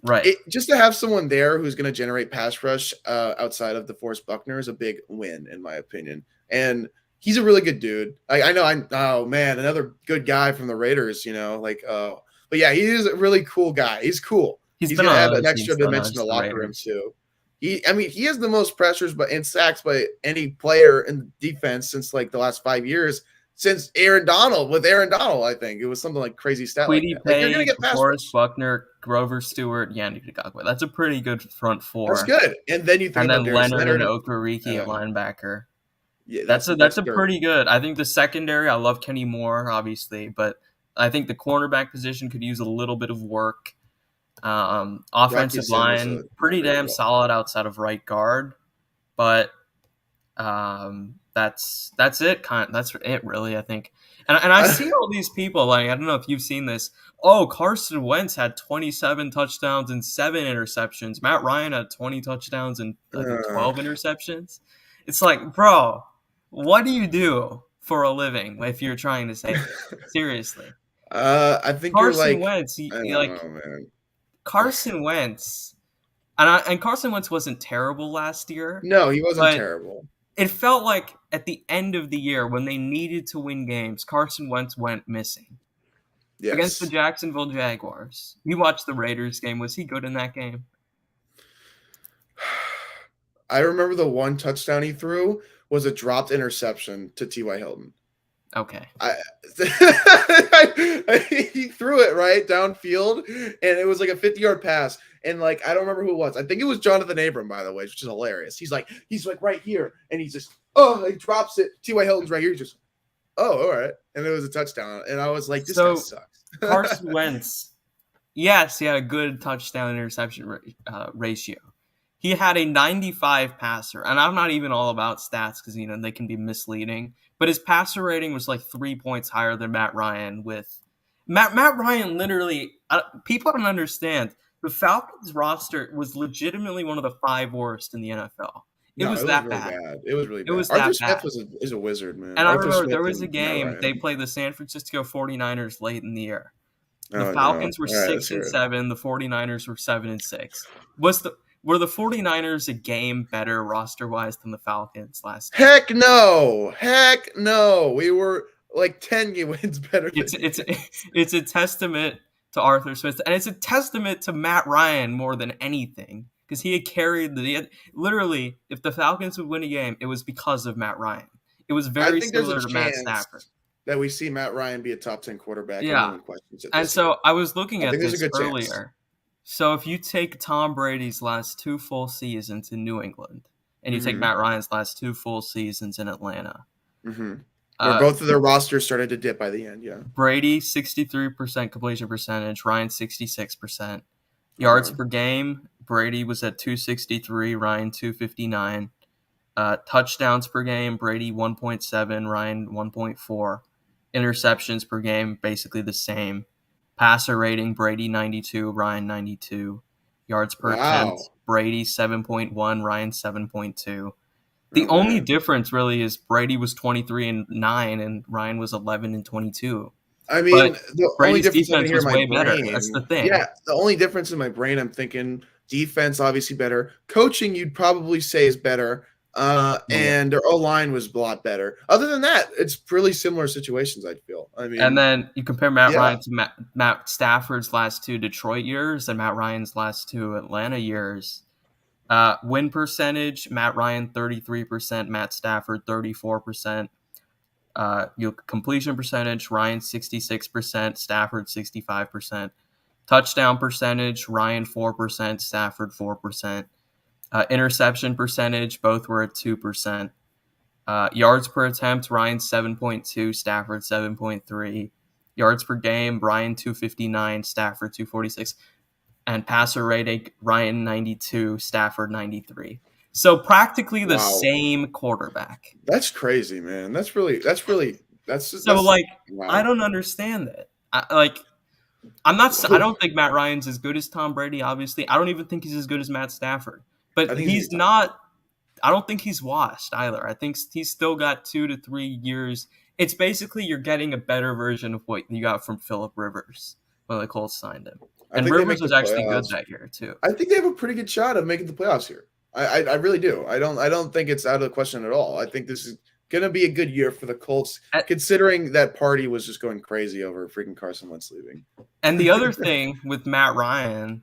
Right. just to have someone there who's going to generate pass rush outside of DeForest Buckner is a big win, in my opinion. And he's a really good dude. I know. Oh man, another good guy from the Raiders. But yeah, he is a really cool guy. He's cool. He's He's been going to on add other an extra teams though, not dimension to just the the locker room Raiders. too. He has the most pressures and sacks by any player in defense since like the last 5 years. Since Aaron Donald, I think it was something like crazy stat like Queedy that. Like you're gonna Pay, get pass Forrest rush. Buckner, Grover Stewart, Yannick Ngakoue. That's a pretty good front That's four. good. And then you think And about then Darius Leonard and Leonard. Okereke at Uh, linebacker. yeah, That's that's a good. pretty good. I think the secondary, I love Kenny Moore, obviously, but I think the cornerback position could use a little bit of work. Rocky Offensive Sanders line, not pretty very damn well. solid outside of right guard, but that's it. That's it, really. I think, and I see all these people like I don't know if you've seen this. Oh, Carson Wentz had 27 touchdowns and 7 interceptions. Matt Ryan had 20 touchdowns and I think Uh, 12 interceptions. It's like, bro, what do you do for a living if you're trying to say that? Seriously, I think you're Carson like Wentz, I don't like know, man. Carson Wentz, and Carson Wentz wasn't terrible last year, No, he wasn't but terrible. it felt like at the end of the year when they needed to win games, Carson Wentz went missing. Against the Yes. Jacksonville Jaguars. You watched the Raiders game. Was he good in that game? I remember the one touchdown he threw was a dropped interception to T.Y. Hilton. Okay. He threw it right downfield, and it was like a 50-yard pass. And like I don't remember who it was. I think it was Jonathan Abram, by the way, which is hilarious. He's like right here, and he's just he drops it. T.Y. Hilton's right here. He's just all right, and it was a touchdown. And I was like, this guy So sucks. Carson Wentz, yes, he had a good touchdown interception ratio. He had a 95 passer, and I'm not even all about stats because they can be misleading. But his passer rating was like 3 points higher than Matt Ryan. With Matt Ryan, literally, people don't understand. The Falcons roster was legitimately one of the 5 worst in the NFL. It No, was it was that really bad. bad. It was really It bad. was Arthur that Smith bad. is a wizard, man. And I Arthur remember Smith there was a and Matt game they Ryan. played the San Francisco 49ers late in the year. The Oh no! Falcons were All right, let's 6 hear and it. 7. The 49ers were 7 and 6. Were the 49ers a game better roster wise than the Falcons last year? Heck no! Heck no! We were like 10 wins better than It's a testament to Arthur Smith, and it's a testament to Matt Ryan more than anything, because he had carried literally. If the Falcons would win a game, it was because of Matt Ryan. It was I very think there's a similar to Matt chance Stafford. that we see Matt Ryan be a top 10 quarterback and no Yeah, one questions it and this year. so I was looking I at think there's a this good chance. earlier. So if you take Tom Brady's last 2 full seasons in New England, and you take Matt Ryan's last 2 full seasons in Atlanta, Where both of their rosters started to dip by the end, yeah. Brady 63% completion percentage, Ryan 66%. Yards per game, Brady was at 263, Ryan 259. Touchdowns per game, Brady 1.7, Ryan 1.4. Interceptions per game, basically the same. Passer rating, Brady 92, Ryan 92. Yards per attempt, Brady 7.1, Ryan 7.2. The only difference really is Brady was 23 and 9, and Ryan was 11 and 22. I mean, the only Brady's difference I can defense hear in was my way better. brain. That's the thing. Yeah, the only difference in my brain, I'm thinking defense obviously better. Coaching, you'd probably say is better. And their O-line was a lot better. Other than that, it's really similar situations, I feel. I mean, and then you compare Matt Ryan to Matt Stafford's last 2 Detroit years and Matt Ryan's last 2 Atlanta years. Win percentage, Matt Ryan 33%, Matt Stafford 34%. Completion percentage, Ryan 66%, Stafford 65%. Touchdown percentage, Ryan 4%, Stafford 4%. Interception percentage, both were at 2%. Yards per attempt, Ryan 7.2, Stafford 7.3. Yards per game, Ryan 259, Stafford 246. And passer rating, Ryan 92, Stafford 93. So practically the same quarterback. That's crazy, man. That's wow. I don't understand that. I don't think Matt Ryan's as good as Tom Brady, obviously. I don't even think he's as good as Matt Stafford. But he's not. I don't think he's washed either. I think he's still got 2 to 3 years. It's basically you're getting a better version of what you got from Phillip Rivers when the Colts signed him. And Rivers was actually good that year too. I think they have a pretty good shot of making the playoffs here. I really do. I don't think it's out of the question at all. I think this is going to be a good year for the Colts, considering that party was just going crazy over freaking Carson Wentz leaving. And the other thing with Matt Ryan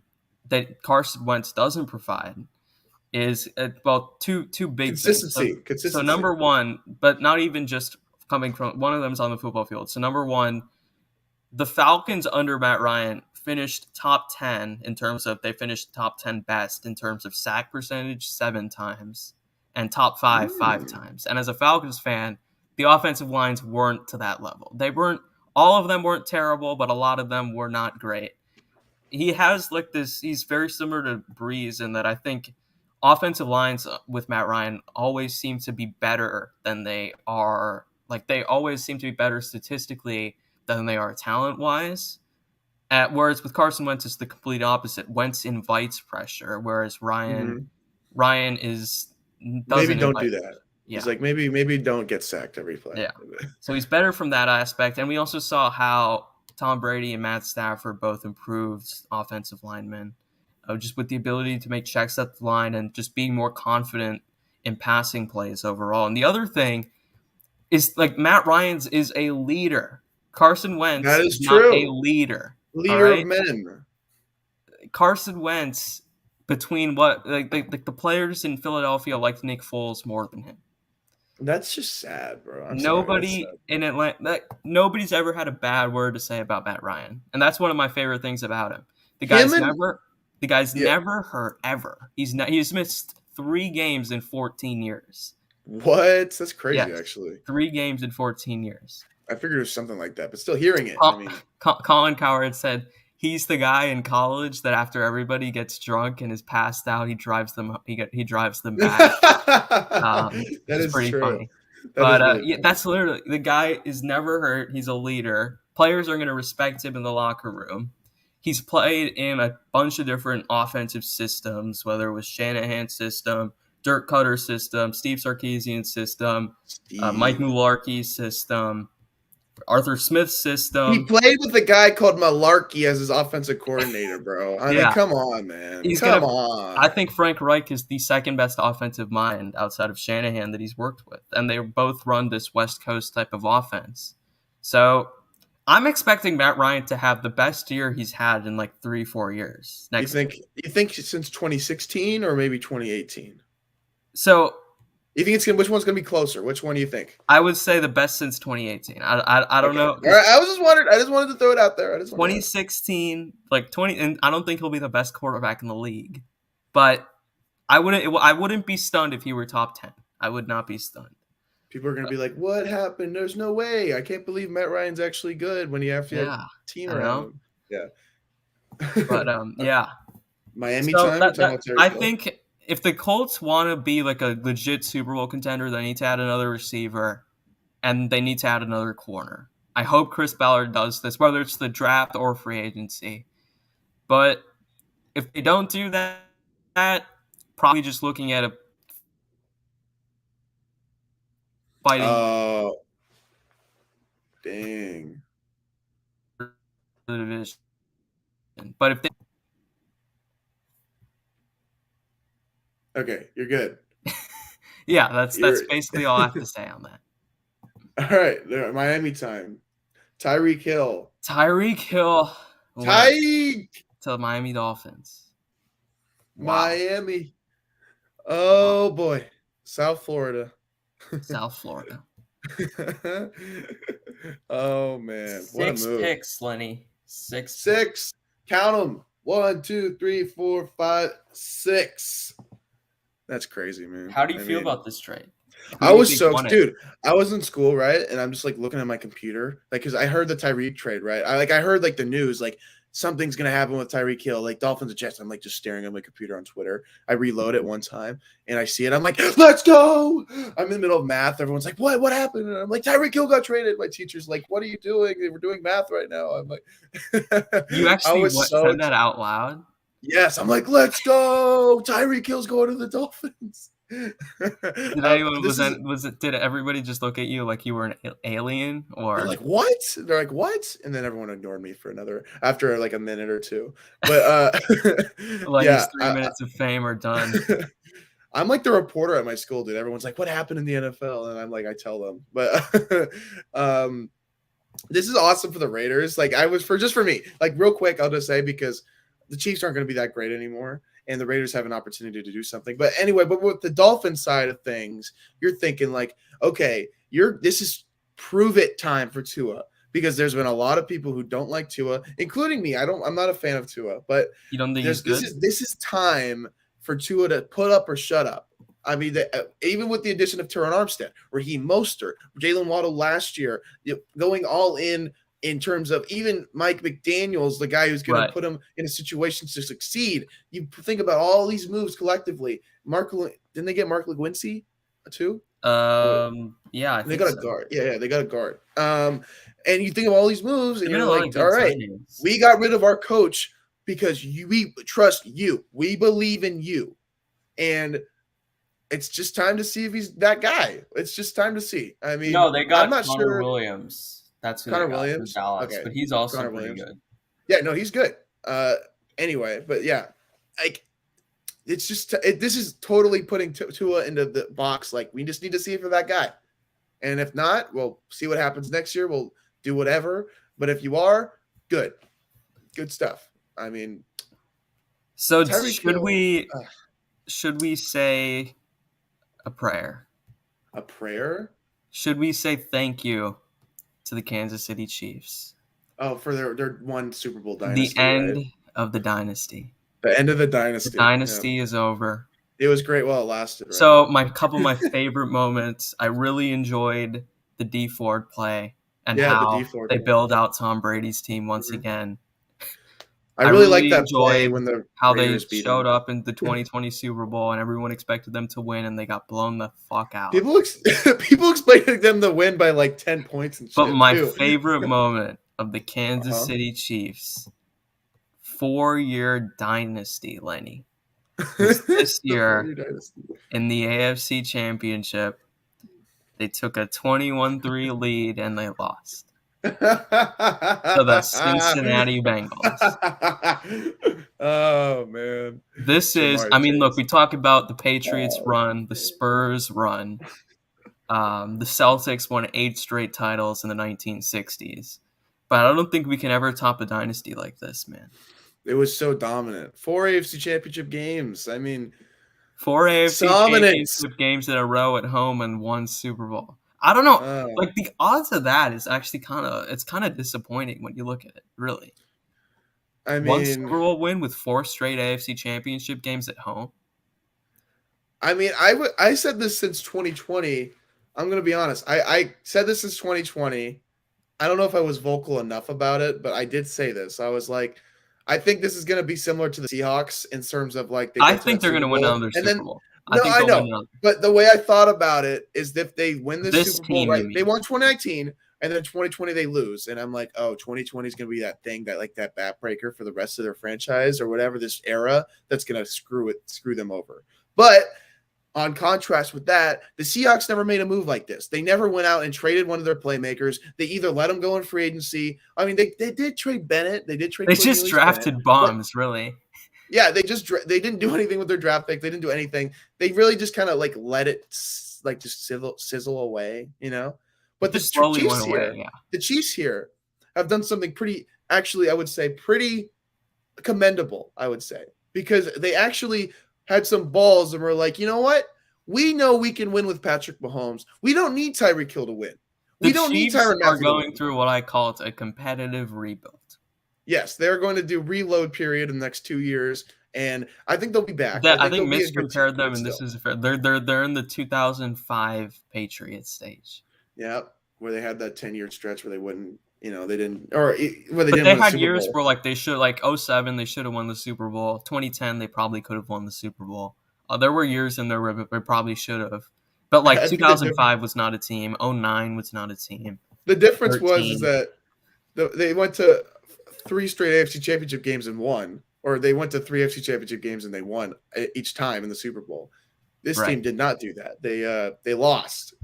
that Carson Wentz doesn't provide is two big consistency. Things. Consistency. So number one, but not even just coming from one of them's on the football field. So number one, the Falcons under Matt Ryan finished top 10 in terms of they finished top 10 best in terms of sack percentage 7 times and top 5 times. And as a Falcons fan, the offensive lines weren't to that level. They weren't. All of them weren't terrible, but a lot of them were not great. He has like this. He's very similar to Breeze in that I think offensive lines with Matt Ryan always seem to be better than they are. Like they always seem to be better statistically than they are talent-wise. Whereas with Carson Wentz, it's the complete opposite. Wentz invites pressure, whereas Ryan doesn't. Maybe don't do that. Yeah. He's like maybe don't get sacked every play. Yeah. So he's better from that aspect, and we also saw how Tom Brady and Matt Stafford both improved offensive linemen, just with the ability to make checks at the line and just being more confident in passing plays overall. And the other thing is like Matt Ryan's is a leader. Carson Wentz is not a leader. Leader of men. Carson Wentz, between what the players in Philadelphia liked Nick Foles more than him. That's just sad, bro. I'm sorry. That's Nobody sad. in Atlanta, nobody's ever had a bad word to say about Matt Ryan, and that's one of my favorite things about him. The Him guy's and never, the guy's yeah. never hurt ever. He's missed 3 games in 14 years. What? That's crazy, Yes, actually. 3 games in 14 years. I figured it was something like that, but still hearing it, I mean, Colin Cowherd said he's the guy in college that after everybody gets drunk and is passed out, he drives them back. that Which is is pretty true. funny. That is But really yeah, funny. that's literally the guy is never hurt. He's a leader. Players are going to respect him in the locker room. He's played in a bunch of different offensive systems, whether it was Shanahan's system, Dirk Cutter's system, Steve Sarkisian's system, Mike Steve. Mularkey's system, Arthur Smith's He system. played with a guy called Malarkey as his offensive coordinator, bro. I mean, Yeah, come on, man. he's Come gonna. on. I think Frank Reich is the second best offensive mind outside of Shanahan that he's worked with, and they both run this West Coast type of offense. So I'm expecting Matt Ryan to have the best year he's had in like 3-4 years You next year. think you think since 2016 or maybe 2018? So You think it's gonna which one's gonna be closer? Which one do you think? I would say the best since 2018. I don't Okay. know. All right. I was just wondering. I just wanted to throw it out there. I just wanted to ask. 2016, like 20, and I don't think he'll be the best quarterback in the league, but I wouldn't be stunned if he were top 10. I would not be stunned. People are gonna be like, "What happened? There's no way. I can't believe Matt Ryan's actually good when he actually had a Yeah, team I around know. him." Yeah. But yeah. Miami So time. We're talking about I Tyreek Hill. think if the Colts want to be like a legit Super Bowl contender, they need to add another receiver and they need to add another corner. I hope Chris Ballard does this, whether it's the draft or free agency. But if they don't do that probably just looking at a fighting Oh, dang. division. But if they Okay, you're good. yeah, that's You're basically all I have to say on that. all right. There, Miami time. Tyreek Hill. Tyreek Hill went Tyreek. to the Miami Dolphins. Wow. Miami. Wow. Oh boy, South Florida. South Florida. Oh man, what a Six move! picks, Lenny. Six. Six. Count them. 1, 2, 3, 4, 5, 6. That's crazy, man. How do you I feel mean, about this trade? Who I do you was think so won it? dude. I was in school, right, and I'm just like looking at my computer, like because I heard the Tyreek trade, right. I heard like the news, like something's gonna happen with Tyreek Hill, like Dolphins and Jets. I'm like just staring at my computer on Twitter. I reload it one time and I see it. I'm like, let's go. I'm in the middle of math. Everyone's like, what happened? And I'm like, Tyreek Hill got traded. My teacher's like, what are you doing? We're doing math right now. I'm like, You I actually was so said that out loud? yes. I'm like, let's go. Tyreek Hill's going to the Dolphins. Did anyone This is did everybody just look at you like you were an alien they're or like, what? They're like, what? And then everyone ignored me for after like a minute or two. But Lenny's yeah, 3 minutes of fame are done? I'm like the reporter at my school, dude. Everyone's like, what happened in the NFL? And I'm like, I tell them. But this is awesome for the Raiders. Like I was for me, like real quick, I'll just say because the Chiefs aren't going to be that great anymore. And the Raiders have an opportunity to do something. But anyway, but with the Dolphins side of things, you're thinking like, okay, this is prove it time for Tua because there's been a lot of people who don't like Tua, including me. I'm not a fan of Tua, but You don't think he's this good? is time for Tua to put up or shut up. I mean, even with the addition of Teron Armstead, Raheem Mostert, Jalen Waddle last year, going all in terms of even Mike McDaniels, the guy who's going to put him in a situation to succeed. You think about all these moves collectively. Didn't they get Mark Lewinsky too? Yeah, I they think got so. a guard. Yeah, they got a guard. And you think of all these moves, and They're you're a lot like, of good all right, signings. we got rid of our coach because we trust you. We believe in you. And it's just time to see if he's that guy. It's just time to see. I mean, No, they got I'm not Connor sure. Williams. That's who Connor they got from Williams. Dallas, Okay. but he's also Connor pretty Williams. good. Yeah, no, he's good. Anyway, but yeah, like it's just this is totally putting Tua into the box. Like we just need to see if you're that guy, and if not, we'll see what happens next year. We'll do whatever. But if you are, good stuff. I mean, so Tyreek Hill, should we say a prayer? A prayer? Should we say thank you to the Kansas City Chiefs? Oh, for their one Super Bowl The dynasty, right? end of the dynasty. The end of the The dynasty. Yeah. dynasty is over. It was great while it lasted, right? So my couple of my favorite moments, I really enjoyed the D Ford play and Yeah, the D how Ford they play. build out Tom Brady's team once Mhm. again. I I really like really that play enjoyed when the how they Raiders beat showed them. up in the 2020 Super Bowl and everyone expected them to win and they got blown the fuck out. People expected them to win by like 10 points and shit, But my too. favorite moment of the Kansas Uh-huh. City Chiefs 4-year dynasty, Lenny, was this The year 40 dynasty. in the AFC Championship. They took a 21-3 lead and they lost to the Cincinnati Bengals. Oh, man. This is, Jamar I mean, look, Chase. we talk about the Patriots run, the Spurs run. The Celtics won 8 straight titles in the 1960s. But I don't think we can ever top a dynasty like this, man. It was so dominant. 4 AFC Championship games. I mean, 4 AFC dominance. Championship games in a row at home and 1 Super Bowl. I don't know. Like, the odds of that is actually kind of disappointing when you look at it, really. I 1 mean, Super Bowl win with 4 straight AFC Championship games at home. I said this since 2020. I'm going to be honest. I said this since 2020. I don't know if I was vocal enough about it, but I did say this. I was like, I think this is going to be similar to the Seahawks in terms of like they I get to think that they're going Super to win Bowl. another And Super then Bowl. no, think I they'll know. win another. But the way I thought about it is if they win this This Super Bowl, team, right? you They mean. won 2019 and then 2020 they lose. And I'm like, oh, 2020 is going to be that thing that like that backbreaker for the rest of their franchise or whatever, this era that's going to screw them over. But on contrast with that, the Seahawks never made a move like this. They never went out and traded one of their playmakers. They either let him go in free agency. I mean, they did trade Bennett. They did trade. They just Cornelius drafted Bennett, bums, really. yeah, they didn't do anything with their draft pick. They didn't do anything. They really just kind of like let it like just sizzle away, you know. But Just slowly Chiefs went away. here, Yeah. the Chiefs here have done something pretty. Actually, I would say pretty commendable. I would say because they actually had some balls and were like, you know what? We know we can win with Patrick Mahomes. We don't need Tyreek Hill to win. We don't need Chiefs Tyrann are Mathieu to going win. through what I call a competitive rebuild. Yes, they're going to do reload period in the next 2 years, and I think they'll be back. I think they'll be Mitch a good compared team, them, and this is fair. They're in the 2005 Patriots stage. Yeah, where they had that 10-year stretch where they wouldn't, they didn't, or where they But didn't they win a had Super years Bowl. where like they should, like 2007, they should have won the Super Bowl. 2010, they probably could have won the Super Bowl. There were years in there where they probably should have. But like I think 2005 was not a team. 2009 was not a team. The difference 13. was that they went to 3 straight AFC Championship games and won, or they went to 3 AFC Championship games and they won each time in the Super Bowl. This team did not do that. They lost.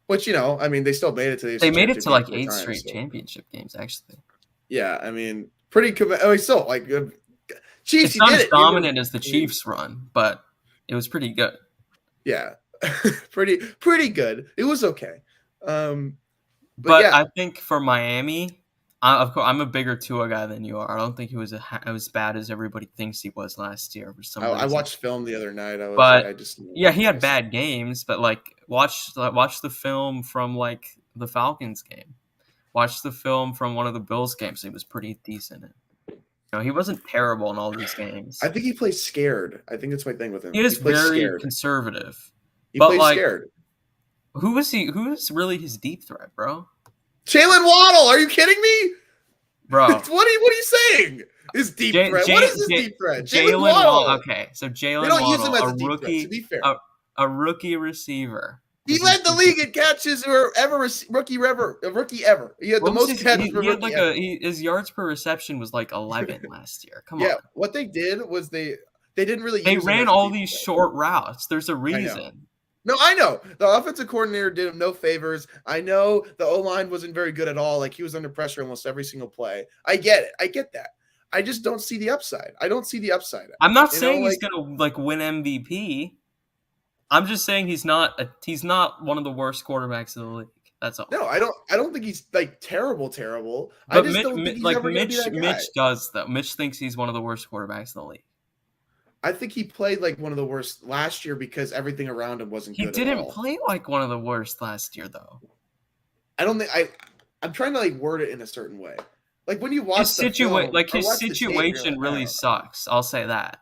Which, I mean, they still made it to the AFC They made it Championship to like game 8 times, straight so. championship games, actually. Yeah, I mean, pretty. So like, Chiefs, It's not you did as it. dominant as the Chiefs run, but it was pretty good. Yeah, pretty good. It was okay. But yeah. I think for Miami, of course, I'm a bigger Tua guy than you are. I don't think he was as bad as everybody thinks he was last year. For some reason. I watched film the other night. He had bad games, but like watch the film from like the Falcons game. Watch the film from one of the Bills games. He was pretty decent. He wasn't terrible in all these games. I think he plays scared. I think that's my thing with him. He is very scared. conservative. He plays scared. Who is really his deep threat, bro? Jalen Waddle. Are you kidding me? Bro. What are you saying? His deep threat. What is his deep threat? Jalen Waddle. Okay, so Jalen They don't Waddle, use him as a rookie, deep threat, to be fair. A rookie receiver. He led the league in catches or rookie ever. He had the most catches for rookie ever. His yards per reception was like 11 last year. Come on. Yeah, what they did was they didn't really They use ran all these short routes. There's a reason. No, I know. The offensive coordinator did him no favors. I know the O-line wasn't very good at all. Like, he was under pressure almost every single play. I get it. I get that. I just don't see the upside. I don't see the upside. I'm not saying he's going to win MVP. I'm just saying he's not one of the worst quarterbacks in the league. That's all. No, I don't think he's like terrible. But I just don't think he's ever going to be that guy. Mitch does though. Mitch thinks he's one of the worst quarterbacks in the league. I think he played like one of the worst last year because everything around him wasn't He good at didn't all. play like one of the worst last year, though. I don't think I'm trying to like word it in a certain way. Like when you His watch the film or his watch the tape, you're situation like, I really don't know. sucks. I'll say that.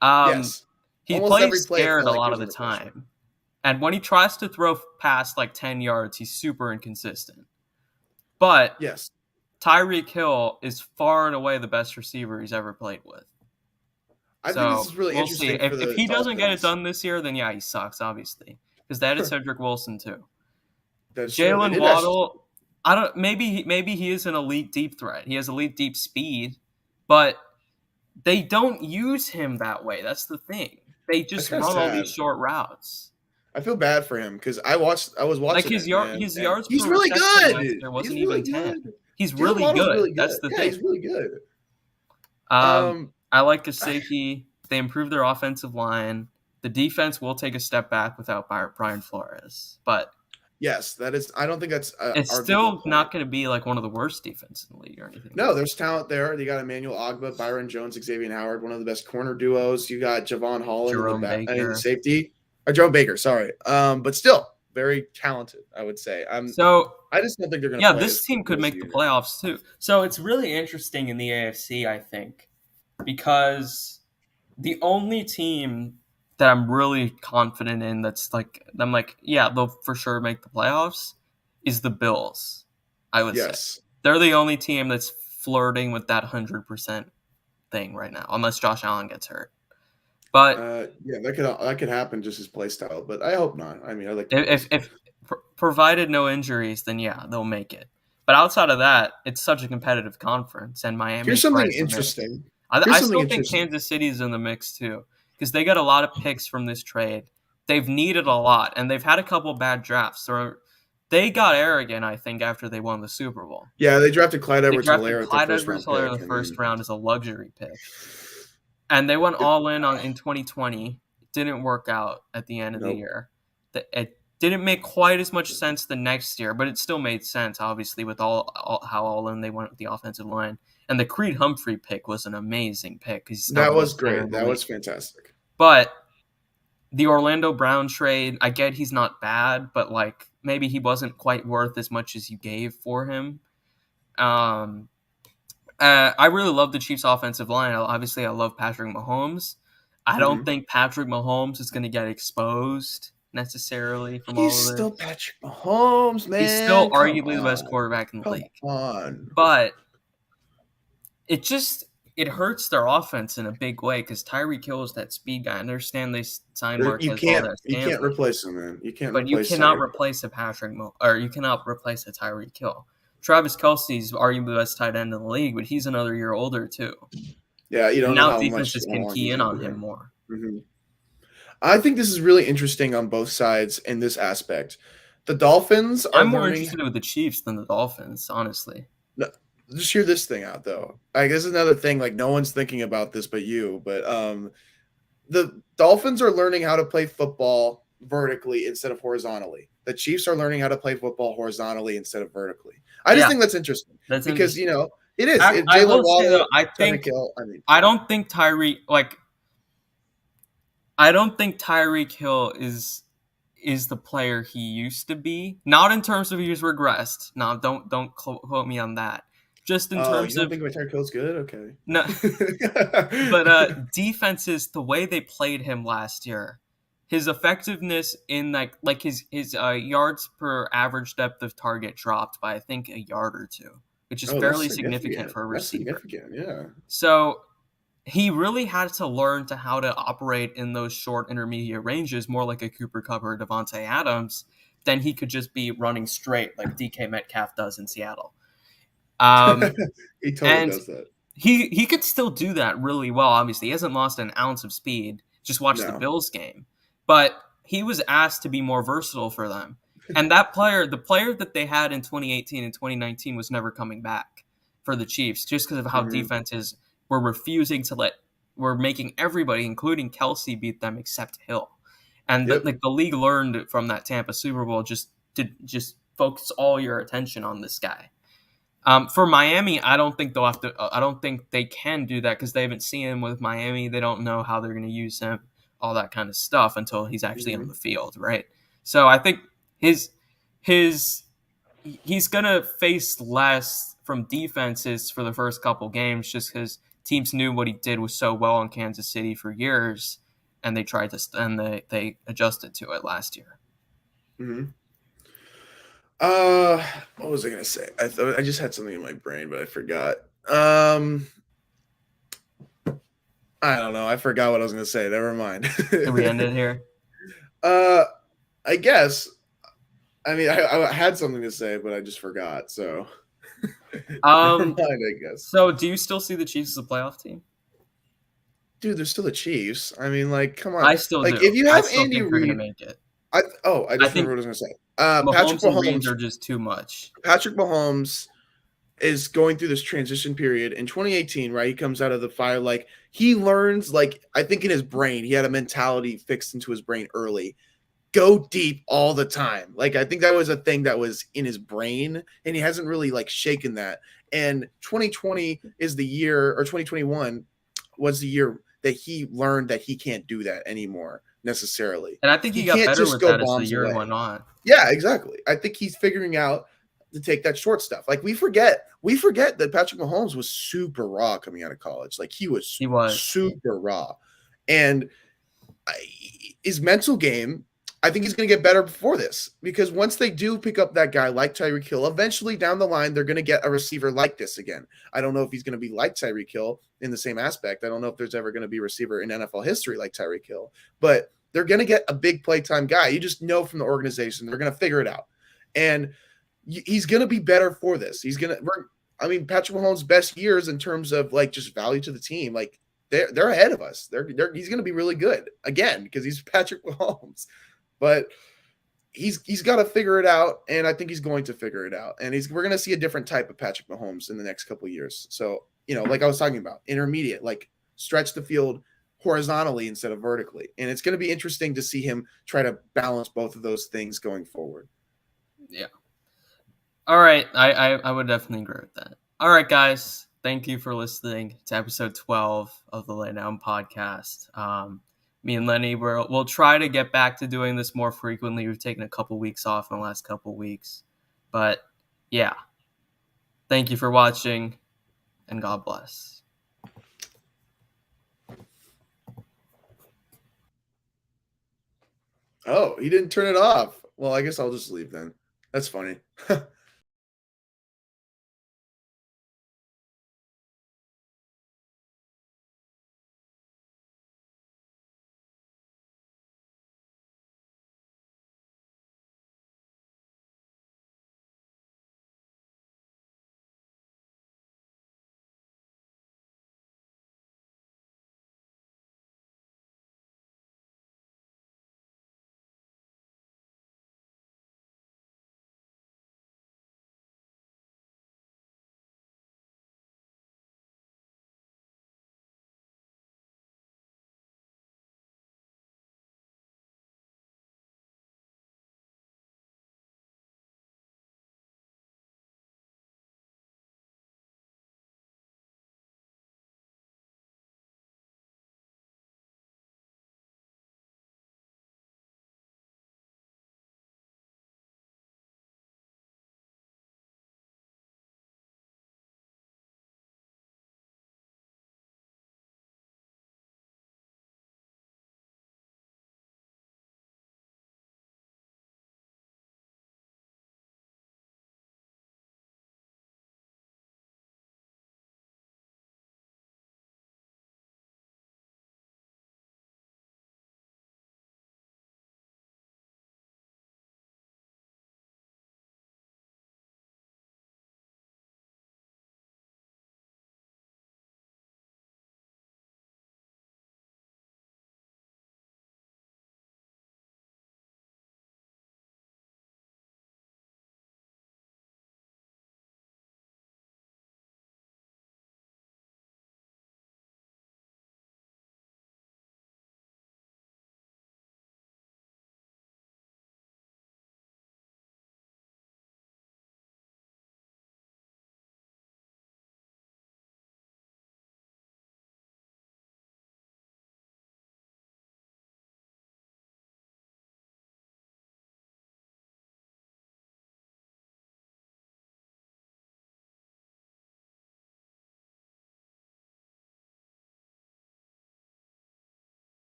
Um, Yes. he Almost every plays play it scared felt a like he lot was of the under pressure. time, and when he tries to throw past like 10 yards, he's super inconsistent. But Yes. Tyreek Hill is far and away the best receiver he's ever played with. I think this So is really we'll see. interesting for If the he doesn't get it Dolphins. done this year, then yeah, he sucks, obviously. Because that is Cedric Wilson too. That's true. They Jalen did actually. Waddle, I don't maybe he is an elite deep threat. He has elite deep speed, but they don't use him that way. That's the thing. They That's just kind of run all these sad. short routes. I feel bad for him because I was Like watching it, man, his and yards he's per really reception last good. year He's wasn't really even good. 10. He's Jalen really Waddle's good. really That's good. the Yeah, thing. he's really good. Um, Um, I like the safety. They improved their offensive line. The defense will take a step back without Brian Flores, but yes, that is. I don't think that's an it's arguable still not point. going to be like one of the worst defenses in the league or anything like No, that. there's talent there. You got Emmanuel Ogba, Byron Jones, Xavier Howard, one of the best corner duos. You got Javon Holland in the Jerome back in the Baker. safety, or Joe Baker. Sorry, but still very talented. I would say. So I just don't think they're going to yeah, play as this team quickly could as make the the unit. playoffs too. So it's really interesting in the AFC, I think, because the only team that I'm really confident in that's like I'm like, yeah, they'll for sure make the playoffs is the Bills, I would say. Yes. They're the only team that's flirting with that 100% thing right now, unless Josh Allen gets hurt. But Yeah, that could happen just his play style, but I hope not. I mean, I like the if, Bills. if provided no injuries, then yeah, they'll make it. But outside of that, it's such a competitive conference, and Here's Miami's right something in the mix. interesting. Here's I something still think interesting. Kansas City's in the mix too, because they got a lot of picks from this trade. They've needed a lot, and they've had a couple bad drafts. So they got arrogant, I think, after they won the Super Bowl. Yeah, they drafted Clyde They drafted Edwards-Helaire with their Clyde first round Edwards-Helaire in pick, the and first then round as a luxury pick, and they went all in on in 2020. It didn't work out at the end of the nope. year. It didn't make quite as much sense the next year, but it still made sense, obviously, with all how all in they went with the offensive line. And the Creed Humphrey pick was an amazing pick because he's still That the was best player in great. the That league. was fantastic. But the Orlando Brown trade, I get he's not bad, but like maybe he wasn't quite worth as much as you gave for him. I really love the Chiefs' offensive line. Obviously, I love Patrick Mahomes. I don't Mhm. think Patrick Mahomes is going to get exposed necessarily from He's all of still this. Patrick Mahomes, He's still man. Come arguably the best on. quarterback in the Come league. on. But it hurts their offense in a big way because Tyreek Hill is that speed guy. I understand they signed You Marquez can't Valdez-Scantling, replace him, man. You can't but you replace cannot Tyreek. replace or you cannot replace a Tyreek Hill. Travis Kelce's arguably the best tight end in the league, but he's another year older too. Yeah, you And don't know now how defenses can long key he's in going to on be him there. more. Mm-hmm. I think this is really interesting on both sides in this aspect. The Dolphins are I'm more learning. interested with the Chiefs than the Dolphins, honestly. No, just hear this thing out though. I guess another thing, like no one's thinking about this but you. But the Dolphins are learning how to play football vertically instead of horizontally. The Chiefs are learning how to play football horizontally instead of vertically. I just Yeah, think that's interesting that's because interesting. it is. I Jalen will say though, Waddle, Tyreek Hill. I don't think Tyreek Hill is the player he used to be. Not in terms of he's regressed. No, don't quote me on that. Just in Oh, you terms don't of think my Tyreek Hill's good? Okay. no, but defenses, the way they played him last year, his effectiveness in his yards per average depth of target dropped by I think a yard or two, which is Oh, that's fairly significant significant. for a That's receiver. significant. Yeah. So he really had to learn to how to operate in those short intermediate ranges, more like a Cooper Kupp or Devonta Adams, than he could just be running straight like DK Metcalf does in Seattle. He totally And does that. he could still do that really well. Obviously, he hasn't lost an ounce of speed. Just watch the No. Bills game, but he was asked to be more versatile for them. And the player that they had in 2018 and 2019, was never coming back for the Chiefs, just because of how Mhm. defenses were making everybody, including Kelsey, beat them except Hill. And Yep. the league learned from that Tampa Super Bowl just to focus all your attention on this guy. For Miami, I don't think they'll have to. I don't think they can do that because they haven't seen him with Miami. They don't know how they're going to use him, all that kind of stuff until he's actually on Mhm. the field, right? So I think his he's going to face less from defenses for the first couple games just because teams knew what he did was so well in Kansas City for years, and they tried to and they adjusted to it last year. Mhm. What was I gonna say? I just had something in my brain, but I forgot. I don't know. I forgot what I was gonna say. Never mind. Did we end it here? uh, I guess. I mean, I had something to say, but I just forgot. So never mind. Um. I guess. So, do you still see the Chiefs as a playoff team? Dude, they're still the Chiefs. I mean, like, come on. I still Like, do. if you I have still Andy think they're going to Reid, make it. I I just think remember what I was gonna say. Patrick Mahomes and Reed Mahomes. are just too much. Patrick Mahomes is going through this transition period in 2018, right? He comes out of the fire, like he learns, like I think in his brain, he had a mentality fixed into his brain early. Go deep all the time. Like I think that was a thing that was in his brain, and he hasn't really like shaken that. And 2020 is the year, or 2021 was the year that he learned that he can't do that anymore necessarily. And I think He he got can't better just with go that as the bombs year away. went on. Yeah, exactly. I think he's figuring out to take that short stuff. Like we forget that Patrick Mahomes was super raw coming out of college. Like he was He was. super raw, and I, his mental game. I think he's going to get better before this because once they do pick up that guy like Tyreek Hill, eventually down the line they're going to get a receiver like this again. I don't know if he's going to be like Tyreek Hill in the same aspect. I don't know if there's ever going to be a receiver in NFL history like Tyreek Hill, but they're going to get a big playtime guy. You just know from the organization they're going to figure it out, and he's going to be better for this. He's going to. I mean, Patrick Mahomes' best years in terms of like just value to the team, like they're ahead of us. He's going to be really good again because he's Patrick Mahomes, but he's got to figure it out, and I think he's going to figure it out. And we're going to see a different type of Patrick Mahomes in the next couple of years. So like I was talking about, intermediate, like stretch the field horizontally instead of vertically, and it's going to be interesting to see him try to balance both of those things going forward. Yeah. All right. I would definitely agree with that. All right, guys. Thank you for listening to episode 12 of the Lay Down podcast. Me and Lenny, we'll try to get back to doing this more frequently. We've taken a couple weeks off in the last couple weeks. But yeah. Thank you for watching, and God bless. Oh, he didn't turn it off. Well, I guess I'll just leave then. That's funny.